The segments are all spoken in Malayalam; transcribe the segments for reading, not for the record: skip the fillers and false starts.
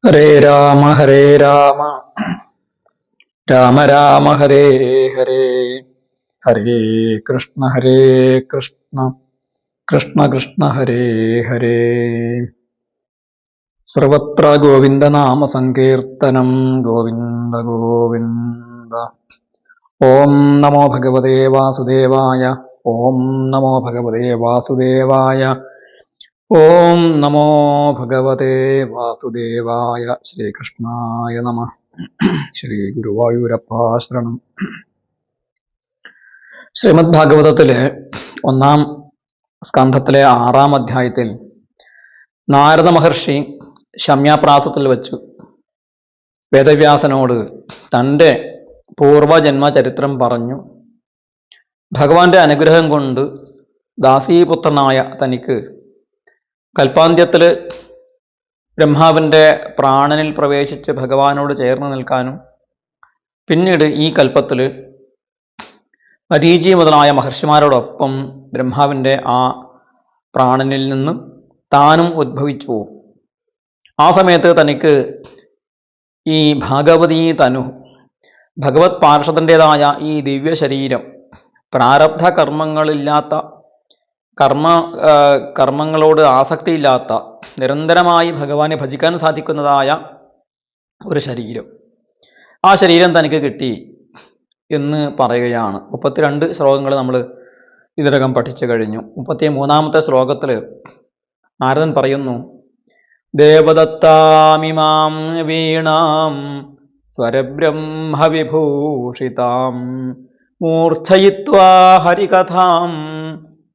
ഹരേ രാമ രാമ രാമ ഹരേ ഹരേ, ഹരേ കൃഷ്ണ കൃഷ്ണ കൃഷ്ണ ഹരേ ഹരേ. സർവത്ര ഗോവിന്ദനാമ സങ്കീർത്തനം, ഗോവിന്ദ ഗോവിന്ദ. ഓം നമോ ഭഗവതേ വാസുദേവായ, ഓം നമോ ഭഗവതേ വാസുദേവായ, ഓം നമോ ഭഗവതേ വാസുദേവായ. ശ്രീകൃഷ്ണായ നമഃ. ശ്രീ ഗുരുവായൂരപ്പ ശരണം. ശ്രീമദ് ഭാഗവതത്തിലെ 1-ാം സ്കന്ധത്തിലെ 6-ാം അധ്യായത്തിൽ നാരദ മഹർഷി ശമ്യാപ്രാസത്തിൽ വച്ചു വേദവ്യാസനോട് തൻ്റെ പൂർവജന്മ ചരിത്രം പറഞ്ഞു. ഭഗവാന്റെ അനുഗ്രഹം കൊണ്ട് ദാസീപുത്രനായ തനിക്ക് കൽപ്പാന്ത്യത്തിൽ ബ്രഹ്മാവിൻ്റെ പ്രാണനിൽ പ്രവേശിച്ച് ഭഗവാനോട് ചേർന്ന് നിൽക്കാനും, പിന്നീട് ഈ കൽപ്പത്തിൽ മരീചി മുതലായ മഹർഷിമാരോടൊപ്പം ബ്രഹ്മാവിൻ്റെ ആ പ്രാണനിൽ നിന്ന് താനും ഉദ്ഭവിച്ചു. ആ സമയത്ത് തനിക്ക് ഈ ഭാഗവതീ തനു, ഭഗവത് പാർഷദൻ്റെതായ ഈ ദിവ്യ ശരീരം, പ്രാരബ്ധ കർമ്മങ്ങളില്ലാത്ത കർമ്മങ്ങളോട് ആസക്തിയില്ലാത്ത, നിരന്തരമായി ഭഗവാനെ ഭജിക്കാൻ സാധിക്കുന്നതായ ഒരു ശരീരം, ആ ശരീരം തനിക്ക് കിട്ടി എന്ന് പറയുകയാണ്. 32 ശ്ലോകങ്ങൾ നമ്മൾ ഇതിനകം പഠിച്ചു കഴിഞ്ഞു. 33-ാമത്തെ ശ്ലോകത്തിൽ നാരദൻ പറയുന്നു: ദേവദത്താമിമാം വീണാം സ്വരബ്രഹ്മവിഭൂഷിതാം മൂർച്ഛയിത്വാ ഹരികഥാം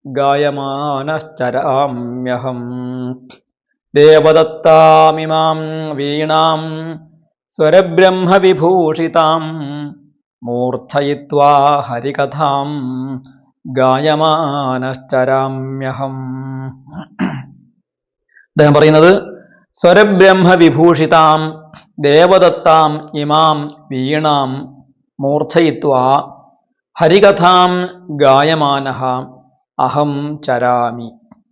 ഗായമാനശ്ചരാമ്യഹം. ദേവദത്താമിമാം വീണാം സ്വരബ്രഹ്മവിഭൂഷിതാം മൂർച്ഛയിത്വാ ഹരികഥാം ഗായമാനശ്ചരാമ്യഹം. അദ്ദേഹം പറയുന്നത്, സ്വരബ്രഹ്മവിഭൂഷിതാം ദേവദത്താം ഇമാം വീണാം മൂർച്ഛയിത്വാ ഹരികഥാം ഗായമാനഃ അഹം ചരാമി.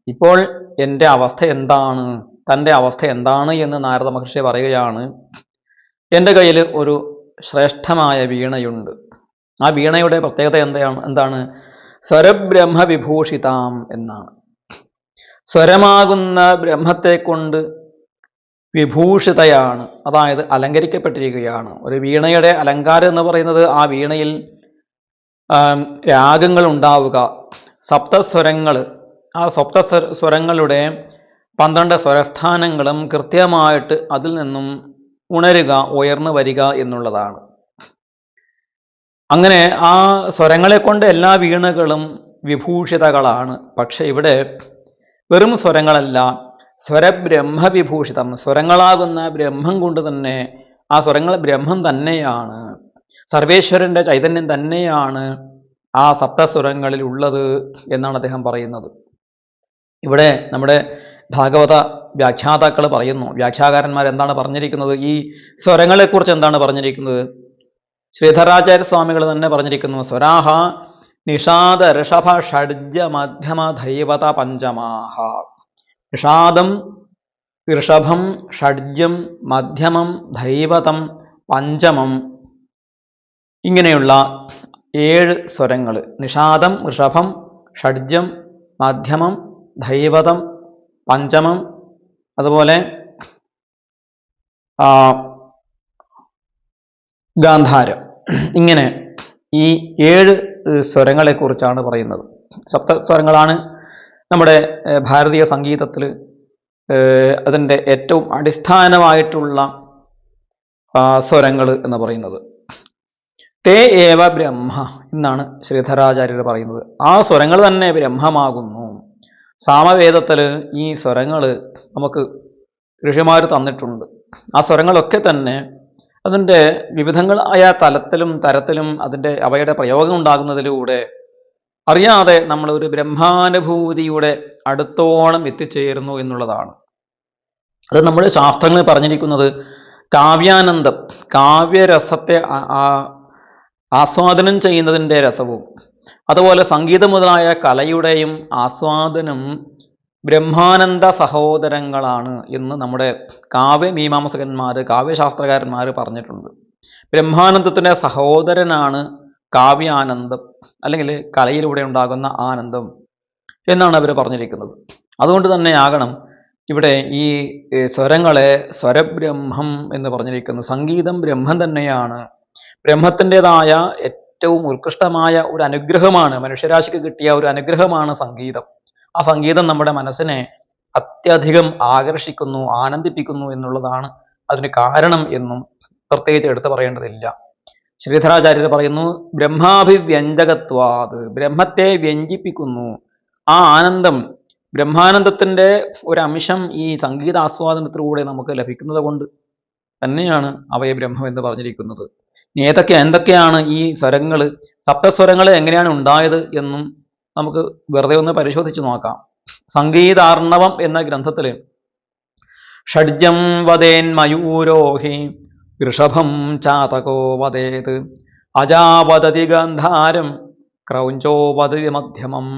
ഇപ്പോൾ എൻ്റെ അവസ്ഥ എന്താണ്, തൻ്റെ അവസ്ഥ എന്താണ് എന്ന് നാരദ മഹർഷി പറയുകയാണ്. എൻ്റെ കയ്യിൽ ഒരു ശ്രേഷ്ഠമായ വീണയുണ്ട്. ആ വീണയുടെ പ്രത്യേകത എന്താണ്? സ്വരബ്രഹ്മവിഭൂഷിതാം എന്നാണ്. സ്വരമാകുന്ന ബ്രഹ്മത്തെ കൊണ്ട് വിഭൂഷിതയാണ്, അതായത് അലങ്കരിക്കപ്പെട്ടിരിക്കുകയാണ്. ഒരു വീണയുടെ അലങ്കാരം എന്ന് പറയുന്നത് ആ വീണയിൽ രാഗങ്ങൾ ഉണ്ടാവുക, സപ്തസ്വരങ്ങൾ, ആ സപ്തസ്വരങ്ങളുടെ 12 സ്വരസ്ഥാനങ്ങളും കൃത്യമായിട്ട് അതിൽ നിന്നും ഉണരുക, ഉയർന്നു വരിക എന്നുള്ളതാണ്. അങ്ങനെ ആ സ്വരങ്ങളെ കൊണ്ട് എല്ലാ വീണകളും വിഭൂഷിതകളാണ്. പക്ഷെ ഇവിടെ വെറും സ്വരങ്ങളല്ല, സ്വരബ്രഹ്മവിഭൂഷിതം, സ്വരങ്ങളാകുന്ന ബ്രഹ്മം കൊണ്ട് തന്നെ, ആ സ്വരങ്ങൾ ബ്രഹ്മം തന്നെയാണ്, സർവേശ്വരൻ്റെ ചൈതന്യം തന്നെയാണ് ആ സപ്തസ്വരങ്ങളിൽ ഉള്ളത് എന്നാണ് അദ്ദേഹം പറയുന്നത്. ഇവിടെ നമ്മുടെ ഭാഗവത വ്യാഖ്യാതാക്കൾ പറയുന്നു, വ്യാഖ്യാകാരന്മാർ എന്താണ് പറഞ്ഞിരിക്കുന്നത്, ഈ സ്വരങ്ങളെക്കുറിച്ച് എന്താണ് പറഞ്ഞിരിക്കുന്നത്? ശ്രീധരാചാര്യ സ്വാമികൾ തന്നെ പറഞ്ഞിരിക്കുന്നു: സ്വരാഹ നിഷാദ ഋഷഭ ഷഡ്ജ മധ്യമ ദൈവത പഞ്ചമാഹ. നിഷാദം, ഋഷഭം, ഷഡ്ജം, മധ്യമം, ദൈവതം, പഞ്ചമം, ഇങ്ങനെയുള്ള 7 സ്വരങ്ങൾ. നിഷാദം, ഋഷഭം, ഷഡ്ജം, മധ്യമം, ദൈവതം, പഞ്ചമം, അതുപോലെ ഗാന്ധാരം. ഇങ്ങനെ ഈ 7 സ്വരങ്ങളെക്കുറിച്ചാണ് പറയുന്നത്. സപ്തസ്വരങ്ങളാണ് നമ്മുടെ ഭാരതീയ സംഗീതത്തിൽ അതിൻ്റെ ഏറ്റവും അടിസ്ഥാനമായിട്ടുള്ള സ്വരങ്ങൾ എന്ന് പറയുന്നത്. തേ ഏവ ബ്രഹ്മ എന്നാണ് ശ്രീധരാചാര്യർ പറയുന്നത്. ആ സ്വരങ്ങൾ തന്നെ ബ്രഹ്മമാകുന്നു. സാമവേദത്തിൽ ഈ സ്വരങ്ങൾ നമുക്ക് ഋഷിമാർ തന്നിട്ടുണ്ട്. ആ സ്വരങ്ങളൊക്കെ തന്നെ അതിൻ്റെ വിവിധങ്ങളായ തരത്തിലും അവയുടെ പ്രയോഗം ഉണ്ടാകുന്നതിലൂടെ അറിയാതെ നമ്മൾ ഒരു ബ്രഹ്മാനുഭൂതിയുടെ അടുത്തോളം എത്തിച്ചേരുന്നു എന്നുള്ളതാണ്. അത് നമ്മുടെ ശാസ്ത്രങ്ങളിൽ പറഞ്ഞിരിക്കുന്നത് കാവ്യാനന്ദം, കാവ്യരസത്തെ ആസ്വാദനം ചെയ്യുന്നതിൻ്റെ രസവും, അതുപോലെ സംഗീതം മുതലായ കലയുടെയും ആസ്വാദനം ബ്രഹ്മാനന്ദ സഹോദരങ്ങളാണ് എന്ന് നമ്മുടെ കാവ്യമീമാംസകന്മാർ, കാവ്യശാസ്ത്രകാരന്മാർ പറഞ്ഞിട്ടുണ്ട്. ബ്രഹ്മാനന്ദത്തിൻ്റെ സഹോദരനാണ് കാവ്യാനന്ദം, അല്ലെങ്കിൽ കലയിലൂടെ ഉണ്ടാകുന്ന ആനന്ദം എന്നാണ് അവർ പറഞ്ഞിരിക്കുന്നത്. അതുകൊണ്ട് തന്നെ ആകണം ഇവിടെ ഈ സ്വരങ്ങളെ സ്വരബ്രഹ്മം എന്ന് പറഞ്ഞിരിക്കുന്നത്. സംഗീതം ബ്രഹ്മം തന്നെയാണ്, ബ്രഹ്മത്തിൻ്റെതായ ഏറ്റവും ഉത്കൃഷ്ടമായ ഒരു അനുഗ്രഹമാണ്, മനുഷ്യരാശിക്ക് കിട്ടിയ ഒരു അനുഗ്രഹമാണ് സംഗീതം. ആ സംഗീതം നമ്മുടെ മനസ്സിനെ അത്യധികം ആകർഷിക്കുന്നു, ആനന്ദിപ്പിക്കുന്നു എന്നുള്ളതാണ് അതിന് കാരണം എന്നും പ്രത്യേകിച്ച് എടുത്തു പറയേണ്ടതില്ല. ശ്രീധരാചാര്യർ പറയുന്നു, ബ്രഹ്മാഭിവ്യഞ്ജകത്വാത്, ബ്രഹ്മത്തെ വ്യഞ്ജിപ്പിക്കുന്നു. ആ ആനന്ദം, ബ്രഹ്മാനന്ദത്തിൻ്റെ ഒരു അംശം ഈ സംഗീതാസ്വാദനത്തിലൂടെ നമുക്ക് ലഭിക്കുന്നത് കൊണ്ട് തന്നെയാണ് അവയെ ബ്രഹ്മം എന്ന് പറഞ്ഞിരിക്കുന്നത്. ഇനി എന്തൊക്കെയാണ് ഈ സ്വരങ്ങൾ, സപ്തസ്വരങ്ങൾ എങ്ങനെയാണ് ഉണ്ടായത് എന്നും നമുക്ക് വെറുതെ ഒന്ന് പരിശോധിച്ച് നോക്കാം. സംഗീതാർണവം എന്ന ഗ്രന്ഥത്തിൽ ഷഡ്ജം വദേൻ മയൂരോഹി ഋഷഭം ചാതകോ വദേത് അജാവദതി ഗന്ധാരം ക്രൗഞ്ചോ വദതി മധ്യമം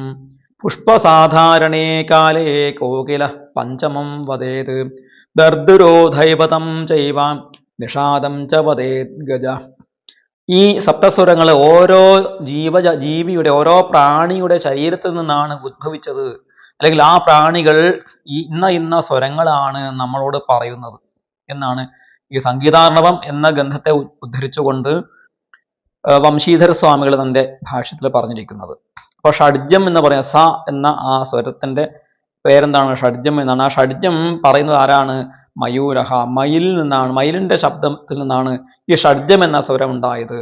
പുഷ്പസാധാരണേ കാലേ കോകില പഞ്ചമം വദേത് ദർദുരോ ദൈവതം ചൈവ നിഷാദം ച വദേത് ഗജ. ഈ സപ്തസ്വരങ്ങൾ ഓരോ ജീവിയുടെ, ഓരോ പ്രാണിയുടെ ശരീരത്തിൽ നിന്നാണ് ഉദ്ഭവിച്ചത്, അല്ലെങ്കിൽ ആ പ്രാണികൾ ഇന്ന സ്വരങ്ങളാണ് നമ്മളോട് പറയുന്നത് എന്നാണ് ഈ സംഗീതാർണവം എന്ന ഗ്രന്ഥത്തെ ഉദ്ധരിച്ചുകൊണ്ട് വംശീധര സ്വാമികൾ തൻ്റെ ഭാഷ്യത്തിൽ പറഞ്ഞിരിക്കുന്നത്. അപ്പോൾ ഷഡ്ജം എന്ന് പറയാം, സ എന്ന ആ സ്വരത്തിന്റെ പേരെന്താണ്? ഷഡ്ജം എന്നാണ്. ആ ഷഡ്ജം പറയുന്നത് ആരാണ്? മയൂരഹ, മയിലിൽ നിന്നാണ്, മയിലിന്റെ ശബ്ദത്തിൽ നിന്നാണ് ഈ ഷഡ്ജം എന്ന സ്വരം ഉണ്ടായത്.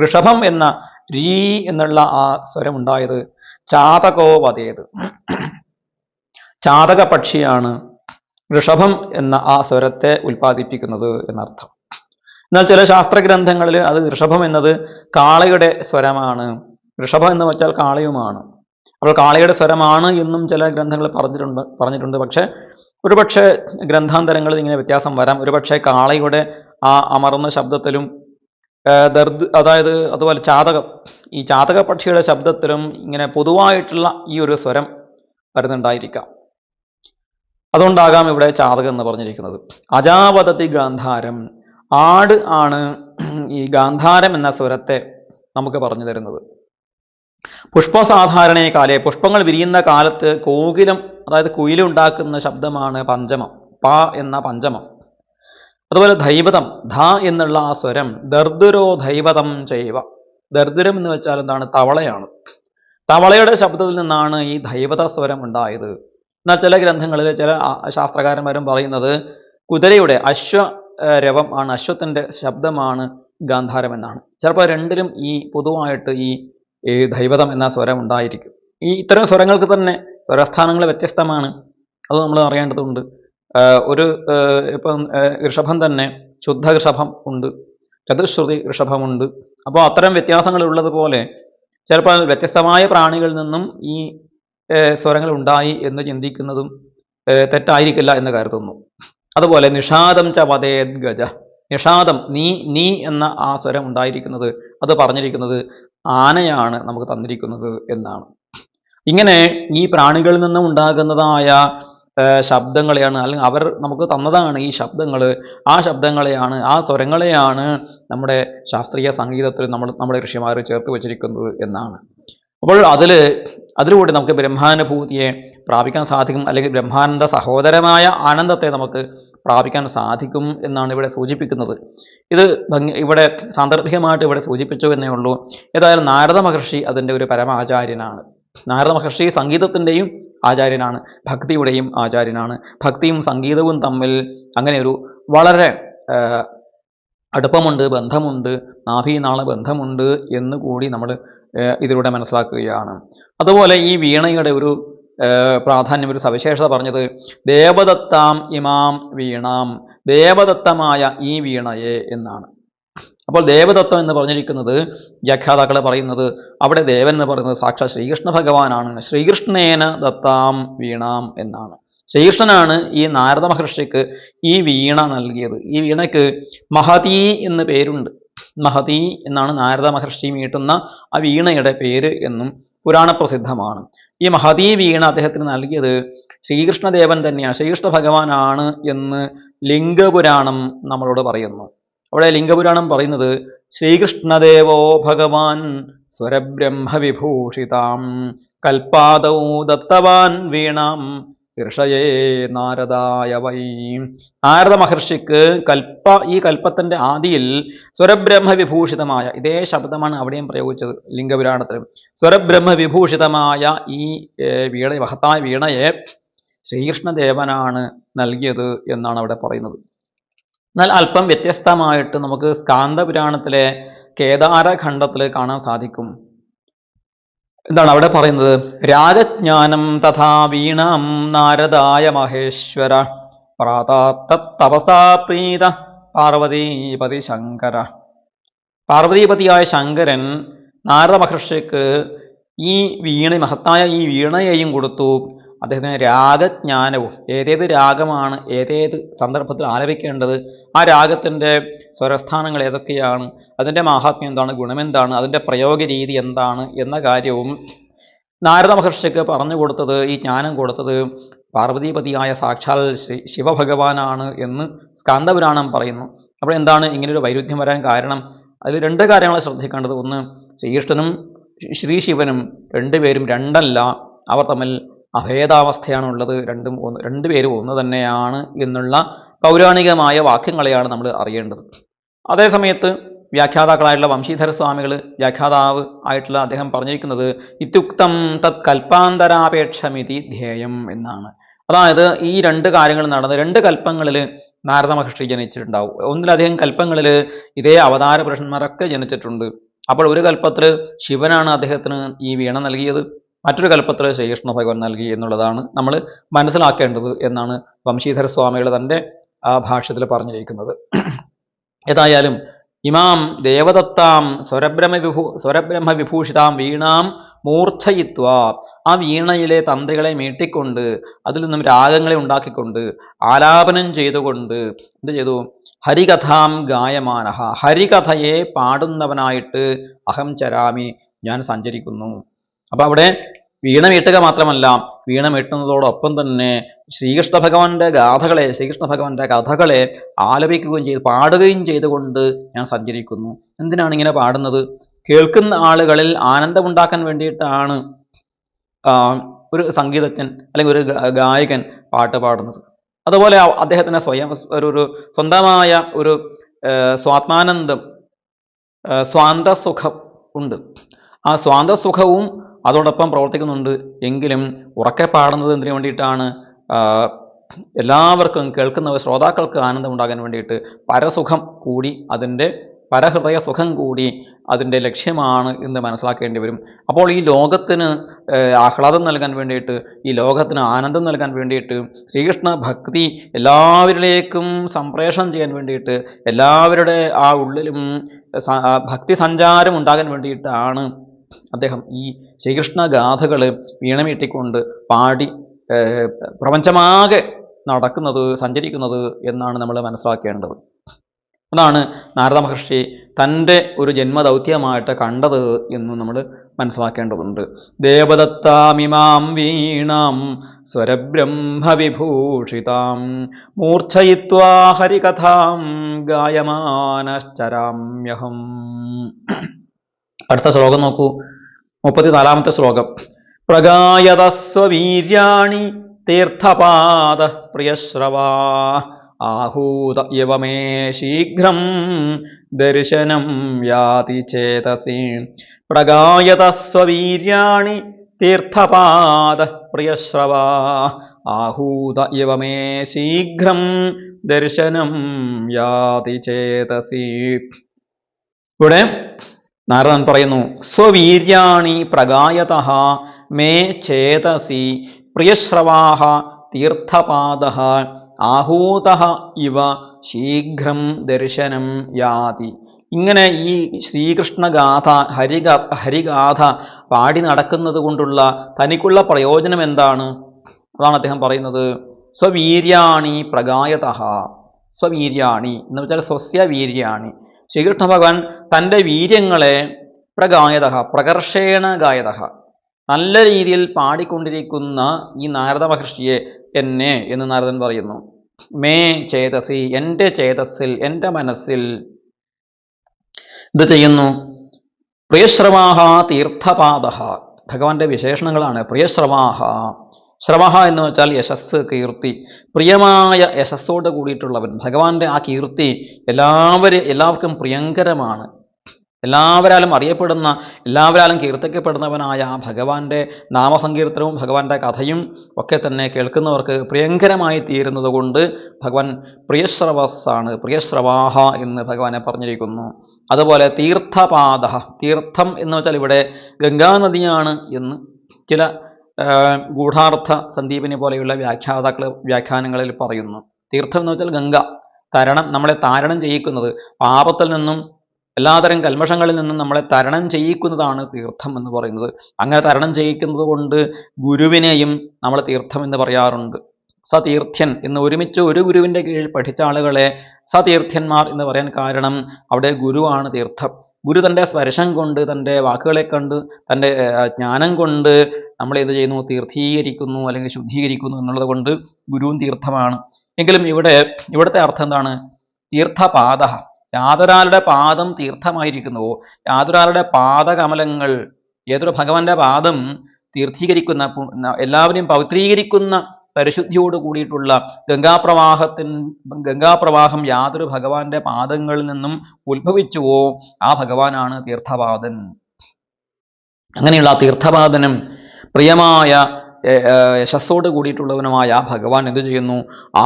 ഋഷഭം എന്ന രീ എന്നുള്ള ആ സ്വരം ഉണ്ടായത് ചാതകോ വതേത്, ചാതക പക്ഷിയാണ് ഋഷഭം എന്ന ആ സ്വരത്തെ ഉൽപ്പാദിപ്പിക്കുന്നത് എന്നർത്ഥം. എന്നാൽ ചില ശാസ്ത്രഗ്രന്ഥങ്ങളിൽ അത് ഋഷഭം എന്നത് കാളയുടെ സ്വരമാണ്, ഋഷഭം എന്ന് വെച്ചാൽ കാളയുമാണ്. അപ്പോൾ കാളയുടെ സ്വരമാണ് എന്നും ചില ഗ്രന്ഥങ്ങൾ പറഞ്ഞിട്ടുണ്ട്. പക്ഷെ ഒരുപക്ഷെ ഗ്രന്ഥാന്തരങ്ങളിൽ ഇങ്ങനെ വ്യത്യാസം വരാം. ഒരുപക്ഷെ കാളയുടെ ആ അമർന്ന ശബ്ദത്തിലും അതുപോലെ ഈ ചാതക പക്ഷിയുടെ ശബ്ദത്തിലും ഇങ്ങനെ പൊതുവായിട്ടുള്ള ഈ ഒരു സ്വരം വരുന്നുണ്ടായിരിക്കാം. അതുകൊണ്ടാകാം ഇവിടെ ചാതകം എന്ന് പറഞ്ഞിരിക്കുന്നത്. അജാവദതി ഗാന്ധാരം, ആട് ആണ് ഈ ഗാന്ധാരം എന്ന സ്വരത്തെ നമുക്ക് പറഞ്ഞു തരുന്നത്. പുഷ്പസാധാരണ കാലേ, പുഷ്പങ്ങൾ വിരിയുന്ന കാലത്ത് കോകിലം, അതായത് കുയിലുണ്ടാക്കുന്ന ശബ്ദമാണ് പഞ്ചമം, പ എന്ന പഞ്ചമം. അതുപോലെ ദൈവതം, ധ എന്നുള്ള ആ സ്വരം, ദർദുരോ ദൈവതം ചെയ്വ, ദർദുരം എന്ന് വെച്ചാൽ എന്താണ്? തവളയാണ്. തവളയുടെ ശബ്ദത്തിൽ നിന്നാണ് ഈ ദൈവത സ്വരം ഉണ്ടായത്. എന്നാൽ ചില ഗ്രന്ഥങ്ങളിൽ ചില ശാസ്ത്രകാരന്മാരും പറയുന്നത് കുതിരയുടെ അശ്വരവം ആണ്, അശ്വത്തിന്റെ ശബ്ദമാണ് ഗാന്ധാരം എന്നാണ്. ചിലപ്പോൾ രണ്ടിലും ഈ പൊതുവായിട്ട് ഈ ദൈവതം എന്ന സ്വരം ഉണ്ടായിരിക്കും. ഇത്തരം സ്വരങ്ങൾക്ക് തന്നെ സ്വരസ്ഥാനങ്ങൾ വ്യത്യസ്തമാണ്, അത് നമ്മൾ അറിയേണ്ടതുണ്ട്. ഇപ്പം ഋഷഭം തന്നെ ശുദ്ധ ഋഷഭം ഉണ്ട്, ചതുശ്രുതി ഋഷഭമുണ്ട്. അപ്പോൾ അത്തരം വ്യത്യാസങ്ങൾ ഉള്ളതുപോലെ ചിലപ്പോൾ വ്യത്യസ്തമായ പ്രാണികളിൽ നിന്നും ഈ സ്വരങ്ങൾ ഉണ്ടായി എന്ന് ചിന്തിക്കുന്നതും തെറ്റായിരിക്കില്ല എന്ന് കരുതുന്നു. അതുപോലെ നിഷാദം ച വദേത് ഗജ, നിഷാദം, നീ എന്ന ആ സ്വരം ഉണ്ടായിരിക്കുന്നത്, അത് പറഞ്ഞിരിക്കുന്നത് ആനയാണ് നമുക്ക് തന്നിരിക്കുന്നത് എന്നാണ്. ഇങ്ങനെ ഈ പ്രാണികളിൽ നിന്നും ഉണ്ടാകുന്നതായ ശബ്ദങ്ങളെയാണ്, അല്ലെങ്കിൽ അവർ നമുക്ക് തന്നതാണ് ഈ ശബ്ദങ്ങൾ. ആ ശബ്ദങ്ങളെയാണ്, ആ സ്വരങ്ങളെയാണ് നമ്മുടെ ശാസ്ത്രീയ സംഗീതത്തിൽ നമ്മുടെ ഋഷിമാർ ചേർത്ത് വച്ചിരിക്കുന്നത് എന്നാണ്. അപ്പോൾ അതിലൂടെ നമുക്ക് ബ്രഹ്മാനുഭൂതിയെ പ്രാപിക്കാൻ സാധിക്കും, അല്ലെങ്കിൽ ബ്രഹ്മാനന്ദ സഹോദരമായ ആനന്ദത്തെ നമുക്ക് പ്രാപിക്കാൻ സാധിക്കും എന്നാണ് ഇവിടെ സൂചിപ്പിക്കുന്നത്. ഇത് ഇവിടെ സാന്ദർഭികമായിട്ട് ഇവിടെ സൂചിപ്പിച്ചു എന്നേ ഉള്ളൂ. ഏതായാലും നാരദ മഹർഷി അതിൻ്റെ ഒരു പരമാചാര്യനാണ്. നാരദ മഹർഷി സംഗീതത്തിൻ്റെയും ആചാര്യനാണ്, ഭക്തിയുടെയും ആചാര്യനാണ്. ഭക്തിയും സംഗീതവും തമ്മിൽ അങ്ങനെ ഒരു വളരെ അടുപ്പമുണ്ട്, ബന്ധമുണ്ട്, നാഭീനാള ബന്ധമുണ്ട് എന്ന് കൂടി നമ്മൾ ഇതിലൂടെ മനസ്സിലാക്കുകയാണ്. അതുപോലെ ഈ വീണയുടെ ഒരു പ്രാധാന്യം, ഒരു സവിശേഷത പറഞ്ഞത് ദേവദത്താം ഇമാം വീണാം, ദേവദത്തമായ ഈ വീണയെ എന്നാണ്. അപ്പോൾ ദേവദത്തം എന്ന് പറഞ്ഞിരിക്കുന്നത് വ്യാഖ്യാതാക്കൾ പറയുന്നത് അവിടെ ദേവൻ എന്ന് പറയുന്നത് സാക്ഷാത് ശ്രീകൃഷ്ണ ഭഗവാനാണ്. ശ്രീകൃഷ്ണേന ദത്താം വീണാം എന്നാണ്. ശ്രീകൃഷ്ണനാണ് ഈ നാരദ മഹർഷിക്ക് ഈ വീണ നൽകിയത്. ഈ വീണയ്ക്ക് മഹതീ എന്ന് പേരുണ്ട്. മഹതി എന്നാണ് നാരദ മഹർഷി മീട്ടുന്ന ആ വീണയുടെ പേര് എന്നും പുരാണപ്രസിദ്ധമാണ്. ഈ മഹതി വീണ അദ്ദേഹത്തിന് നൽകിയത് ശ്രീകൃഷ്ണദേവൻ തന്നെയാണ്, ശ്രീകൃഷ്ണ ഭഗവാനാണ് എന്ന് ലിംഗപുരാണം നമ്മളോട് പറയുന്നു. അവിടെ ലിംഗപുരാണം പറയുന്നത് ശ്രീകൃഷ്ണദേവോ ഭഗവാൻ സ്വരബ്രഹ്മവിഭൂഷിതാം കൽപ്പാദൗ ദത്തവാൻ വീണാം ഋഷയേ നാരദായ വൈ. നാരദ മഹർഷിക്ക് ഈ കൽപ്പത്തിന്റെ ആദിയിൽ സ്വരബ്രഹ്മവിഭൂഷിതമായ ഇതേ ശബ്ദമാണ് അവിടെയും പ്രയോഗിച്ചത് ലിംഗപുരാണത്തിൽ. സ്വരബ്രഹ്മവിഭൂഷിതമായ ഈ മഹത്തായ വീണയെ ശ്രീകൃഷ്ണദേവനാണ് നൽകിയത് എന്നാണ് അവിടെ പറയുന്നത്. എന്നാൽ അല്പം വ്യത്യസ്തമായിട്ട് നമുക്ക് സ്കാന്ദപുരാണത്തിലെ കേദാരഖണ്ഡത്തിൽ കാണാൻ സാധിക്കും. എന്താണ് അവിടെ പറയുന്നത്? രാഗജ്ഞാനം തഥാ വീണാം നാരദായ മഹേശ്വര പ്രാതാത്തപസാ പ്രീത പാർവതീപതി ശങ്കര. പാർവതീപതിയായ ശങ്കരൻ നാരദ മഹർഷിക്ക് ഈ മഹത്തായ ഈ വീണയെയും കൊടുത്തു. അദ്ദേഹത്തിന് രാഗജ്ഞാനവും, ഏതേത് രാഗമാണ് ഏതേത് സന്ദർഭത്തിൽ ആലപിക്കേണ്ടത്, ആ രാഗത്തിൻ്റെ സ്വരസ്ഥാനങ്ങൾ ഏതൊക്കെയാണ്, അതിൻ്റെ മാഹാത്മ്യം എന്താണ്, ഗുണമെന്താണ്, അതിൻ്റെ പ്രയോഗ രീതി എന്താണ് എന്ന കാര്യവും നാരദ മഹർഷിക്ക് പറഞ്ഞു കൊടുത്തത്, ഈ ജ്ഞാനം കൊടുത്തത് പാർവതീപതിയായ സാക്ഷാൽ ശിവഭഗവാനാണ് എന്ന് സ്കാന്ദപുരാണം പറയുന്നു. അപ്പോൾ എന്താണ് ഇങ്ങനൊരു വൈരുദ്ധ്യം വരാൻ കാരണം? അതിൽ രണ്ട് കാര്യങ്ങൾ ശ്രദ്ധിക്കേണ്ടത്. ഒന്ന്, ശ്രീകൃഷ്ണനും ശ്രീ ശിവനും രണ്ടുപേരും രണ്ടല്ല, അവർ തമ്മിൽ അഭേദാവസ്ഥയാണുള്ളത്. രണ്ടുപേരും ഒന്ന് തന്നെയാണ് എന്നുള്ള പൗരാണികമായ വാക്യങ്ങളെയാണ് നമ്മൾ അറിയേണ്ടത്. അതേസമയത്ത് വ്യാഖ്യാതാക്കളായിട്ടുള്ള വംശീധര സ്വാമികൾ, വ്യാഖ്യാതാവ് ആയിട്ടുള്ള അദ്ദേഹം പറഞ്ഞിരിക്കുന്നത് ഇത്യുക്തം തത് കൽപ്പാന്തരാപേക്ഷമിതി ധ്യേയം എന്നാണ്. അതായത് ഈ രണ്ട് കാര്യങ്ങൾ നടന്ന് രണ്ട് കൽപ്പങ്ങളിൽ നാരദ മഹർഷി ജനിച്ചിട്ടുണ്ടാവും. ഒന്നിലധികം കൽപ്പങ്ങളിൽ ഇതേ അവതാര പുരുഷന്മാരൊക്കെ ജനിച്ചിട്ടുണ്ട്. അപ്പോൾ ഒരു കൽപ്പത്തിൽ ശിവനാണ് അദ്ദേഹത്തിന് ഈ വീണ നൽകിയത്, മറ്റൊരു കൽപ്പത്തിൽ ശ്രീകൃഷ്ണ ഭഗവാൻ നൽകി എന്നുള്ളതാണ് നമ്മൾ മനസ്സിലാക്കേണ്ടത് എന്നാണ് വംശീധര സ്വാമികൾ തൻ്റെ ആ ഭാഷ്യത്തിൽ പറഞ്ഞിരിക്കുന്നത്. ഏതായാലും ഇമാം ദേവദത്താം സ്വരബ്രഹ്മവിഭൂഷിതാം വീണാം മൂർച്ഛയിത്വ, ആ വീണയിലെ തന്ത്രികളെ മീട്ടിക്കൊണ്ട് അതിൽ നിന്നും രാഗങ്ങളെ ഉണ്ടാക്കിക്കൊണ്ട് ആലാപനം ചെയ്തുകൊണ്ട് എന്ത് ചെയ്തു? ഹരികഥാം ഗായമാനഹ, ഹരികഥയെ പാടുന്നവനായിട്ട് അഹം ചരാമി, ഞാൻ സഞ്ചരിക്കുന്നു. അപ്പൊ അവിടെ വീണ മീട്ടുക മാത്രമല്ല, വീണ മീട്ടുന്നതോടൊപ്പം തന്നെ ശ്രീകൃഷ്ണ ഭഗവാന്റെ കഥകളെ ആലപിക്കുകയും പാടുകയും ചെയ്തുകൊണ്ട് ഞാൻ സഞ്ചരിക്കുന്നു. എന്തിനാണ് ഇങ്ങനെ പാടുന്നത്? കേൾക്കുന്ന ആളുകളിൽ ആനന്ദമുണ്ടാക്കാൻ വേണ്ടിയിട്ടാണ് ഒരു സംഗീതജ്ഞൻ അല്ലെങ്കിൽ ഒരു ഗായകൻ പാട്ട് പാടുന്നത്. അതുപോലെ അദ്ദേഹത്തിന് ഒരു സ്വന്തമായ ഒരു സ്വാത്മാനന്ദം, സ്വാന്തസുഖം ഉണ്ട്. ആ സ്വാന്തസുഖവും അതോടൊപ്പം പ്രവർത്തിക്കുന്നുണ്ട്. എങ്കിലും ഉറക്കെ പാടുന്നത് എന്തിനു വേണ്ടിയിട്ടാണ്? എല്ലാവർക്കും, കേൾക്കുന്നവർ ശ്രോതാക്കൾക്ക് ആനന്ദം ഉണ്ടാകാൻ വേണ്ടിയിട്ട്, പരസുഖം കൂടി, അതിൻ്റെ പരഹൃദയ സുഖം കൂടി അതിൻ്റെ ലക്ഷ്യമാണ് എന്ന് മനസ്സിലാക്കേണ്ടി വരും. അപ്പോൾ ഈ ലോകത്തിന് ആഹ്ലാദം നൽകാൻ വേണ്ടിയിട്ട്, ഈ ലോകത്തിന് ആനന്ദം നൽകാൻ വേണ്ടിയിട്ട്, ശ്രീകൃഷ്ണ ഭക്തി എല്ലാവരിലേക്കും സംപ്രേഷണം ചെയ്യാൻ വേണ്ടിയിട്ട്, എല്ലാവരുടെ ആ ഉള്ളിലും ഭക്തി സഞ്ചാരം ഉണ്ടാകാൻ വേണ്ടിയിട്ടാണ് അദ്ദേഹം ഈ ശ്രീകൃഷ്ണ ഗാഥകൾ വീണമീട്ടിക്കൊണ്ട് പാടി പ്രപഞ്ചമാകെ നടക്കുന്നത്, സഞ്ചരിക്കുന്നത് എന്നാണ് നമ്മൾ മനസ്സിലാക്കേണ്ടത്. അതാണ് നാരദ മഹർഷി തൻ്റെ ഒരു ജന്മദൗത്യമായിട്ട് കണ്ടത് എന്ന് നമ്മൾ മനസ്സിലാക്കേണ്ടതുണ്ട്. ദേവദത്താമിമാം വീണാം സ്വരബ്രഹ്മവിഭൂഷിതാം മൂർച്ഛയിത്വാ ഹരികഥാം ഗായമാനശ്ചരാമ്യഹം. അടുത്ത ശ്ലോകം നോക്കൂ, 34-ാമത്തെ ശ്ലോകം. പ്രഗായതസ്വവീര്യാണി തീർത്ഥപാദ പ്രിയശ്രവാ ആഹൂത ഇവ മേ ശീഘ്രം ദർശനം യാതി ചേതസി. പ്രഗായതസ്വവീര്യാണി തീർത്ഥപാദ പ്രിയശ്രവാ ആഹൂത ഇവ മേ ശീഘ്രം ദർശനം യാതി ചേതസി. ഇവിടെ നാരദൻ പറയുന്നു, സ്വവീര്യാണി പ്രഗായതഃ മേ ചേതസി പ്രിയശ്രവാഃ തീർത്ഥപാദഃ ആഹൂതഃ ഇവ ശീഘ്രം ദർശനം യാതി. ഇങ്ങനെ ഈ ശ്രീകൃഷ്ണഗാഥ, ഹരിഗാഥ പാടി നടക്കുന്നത് കൊണ്ടുള്ള തനിക്കുള്ള പ്രയോജനം എന്താണ്? അതാണ് അദ്ദേഹം പറയുന്നത്. സ്വവീര്യാണി പ്രഗായതഃ, സ്വവീര്യാണി എന്ന് വെച്ചാൽ സ്വസ്യ വീര്യാണി, ശ്രീകൃഷ്ണ ഭഗവാൻ തൻ്റെ വീര്യങ്ങളെ പ്രഗായത പ്രകർഷേണ ഗായത നല്ല രീതിയിൽ പാടിക്കൊണ്ടിരിക്കുന്ന ഈ നാരദ മഹർഷിയെ എന്നെ എന്ന് നാരദൻ പറയുന്നു. മേ ചേതസി, എൻ്റെ ചേതസ്സിൽ, എൻ്റെ മനസ്സിൽ ഇത് ചെയ്യുന്നു. പ്രിയശ്രവാഹ തീർത്ഥപാദ, ഭഗവാന്റെ വിശേഷണങ്ങളാണ് പ്രിയശ്രവാഹ. ശ്രവഹ എന്ന് വെച്ചാൽ യശസ്, കീർത്തി. പ്രിയമായ യശസ്സോട് കൂടിയിട്ടുള്ളവൻ. ഭഗവാന്റെ ആ കീർത്തി എല്ലാവർക്കും പ്രിയങ്കരമാണ്. എല്ലാവരാലും അറിയപ്പെടുന്ന, എല്ലാവരാലും കീർത്തിക്കപ്പെടുന്നവനായ ആ ഭഗവാന്റെ നാമസങ്കീർത്തനവും ഭഗവാന്റെ കഥയും ഒക്കെ തന്നെ കേൾക്കുന്നവർക്ക് പ്രിയങ്കരമായി തീരുന്നത് കൊണ്ട് ഭഗവാൻ പ്രിയശ്രവസ്സാണ്, പ്രിയശ്രവാഹ എന്ന് ഭഗവാനെ പറഞ്ഞിരിക്കുന്നു. അതുപോലെ തീർത്ഥപാദ, തീർത്ഥം എന്ന് വെച്ചാൽ ഇവിടെ ഗംഗാനദിയാണ് എന്ന് ചില ഗൂഢാർത്ഥ സന്ദീപിനെ പോലെയുള്ള വ്യാഖ്യാനങ്ങളിൽ പറയുന്നു. തീർത്ഥം എന്ന് വെച്ചാൽ ഗംഗ, തരണം, നമ്മളെ താരണം ചെയ്യിക്കുന്നത്, പാപത്തിൽ നിന്നും എല്ലാതരം കൽമഷങ്ങളിൽ നിന്നും നമ്മളെ തരണം ചെയ്യിക്കുന്നതാണ് തീർത്ഥം എന്ന് പറയുന്നത്. അങ്ങനെ തരണം ചെയ്യിക്കുന്നത് കൊണ്ട് ഗുരുവിനെയും നമ്മൾ തീർത്ഥം എന്ന് പറയാറുണ്ട്. സതീർത്ഥ്യൻ എന്ന് ഒരുമിച്ച് ഒരു ഗുരുവിൻ്റെ കീഴിൽ പഠിച്ച ആളുകളെ സതീർത്ഥ്യന്മാർ എന്ന് പറയാൻ കാരണം അവിടെ ഗുരുവാണ് തീർത്ഥം. ഗുരു തൻ്റെ സ്പർശം കൊണ്ട്, തൻ്റെ വാക്കുകളെ കണ്ട്, തൻ്റെ ജ്ഞാനം കൊണ്ട് നമ്മൾ എന്ത് ചെയ്യുന്നു, തീർത്ഥീകരിക്കുന്നു അല്ലെങ്കിൽ ശുദ്ധീകരിക്കുന്നു എന്നുള്ളത് കൊണ്ട് ഗുരുവും തീർത്ഥമാണ്. എങ്കിലും ഇവിടുത്തെ അർത്ഥം എന്താണ്? തീർത്ഥപാദ, യാതൊരാളുടെ പാദം തീർത്ഥമായിരിക്കുന്നുവോ, യാതൊരാളുടെ പാദകമലങ്ങൾ, ഏതൊരു ഭഗവാന്റെ പാദം തീർത്ഥീകരിക്കുന്ന, എല്ലാവരെയും പവിത്രീകരിക്കുന്ന പരിശുദ്ധിയോട് കൂടിയിട്ടുള്ള ഗംഗാപ്രവാഹം യാതൊരു ഭഗവാന്റെ പാദങ്ങളിൽ നിന്നും ഉത്ഭവിച്ചുവോ ആ ഭഗവാനാണ് തീർത്ഥപാദൻ. അങ്ങനെയുള്ള ആ തീർത്ഥപാദനും പ്രിയമായ യശസ്സോട് കൂടിയിട്ടുള്ളവനുമായ ആ ഭഗവാൻ എന്ത് ചെയ്യുന്നു?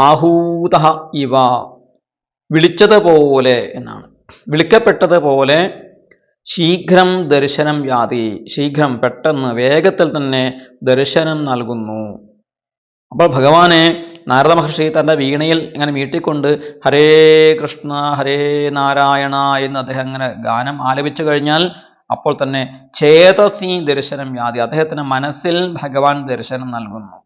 ആഹൂത ഇവ, വിളിച്ചതുപോലെ എന്നാണ്, വിളിക്കപ്പെട്ടതുപോലെ ശീഘ്രം ദർശനം യാതി, ശീഘ്രം പെട്ടെന്ന് വേഗത്തിൽ തന്നെ ദർശനം നൽകുന്നു. അപ്പോൾ ഭഗവാനെ നാരദ മഹർഷി തൻ്റെ വീണയിൽ ഇങ്ങനെ മീട്ടിക്കൊണ്ട് ഹരേ കൃഷ്ണ ഹരേ നാരായണ എന്ന് അദ്ദേഹം അങ്ങനെ ഗാനം ആലപിച്ചു കഴിഞ്ഞാൽ അപ്പോൾ തന്നെ ചേതസി ദർശനം യാതി, അദ്ദേഹത്തിന് മനസ്സിൽ ഭഗവാൻ ദർശനം നൽകുന്നു.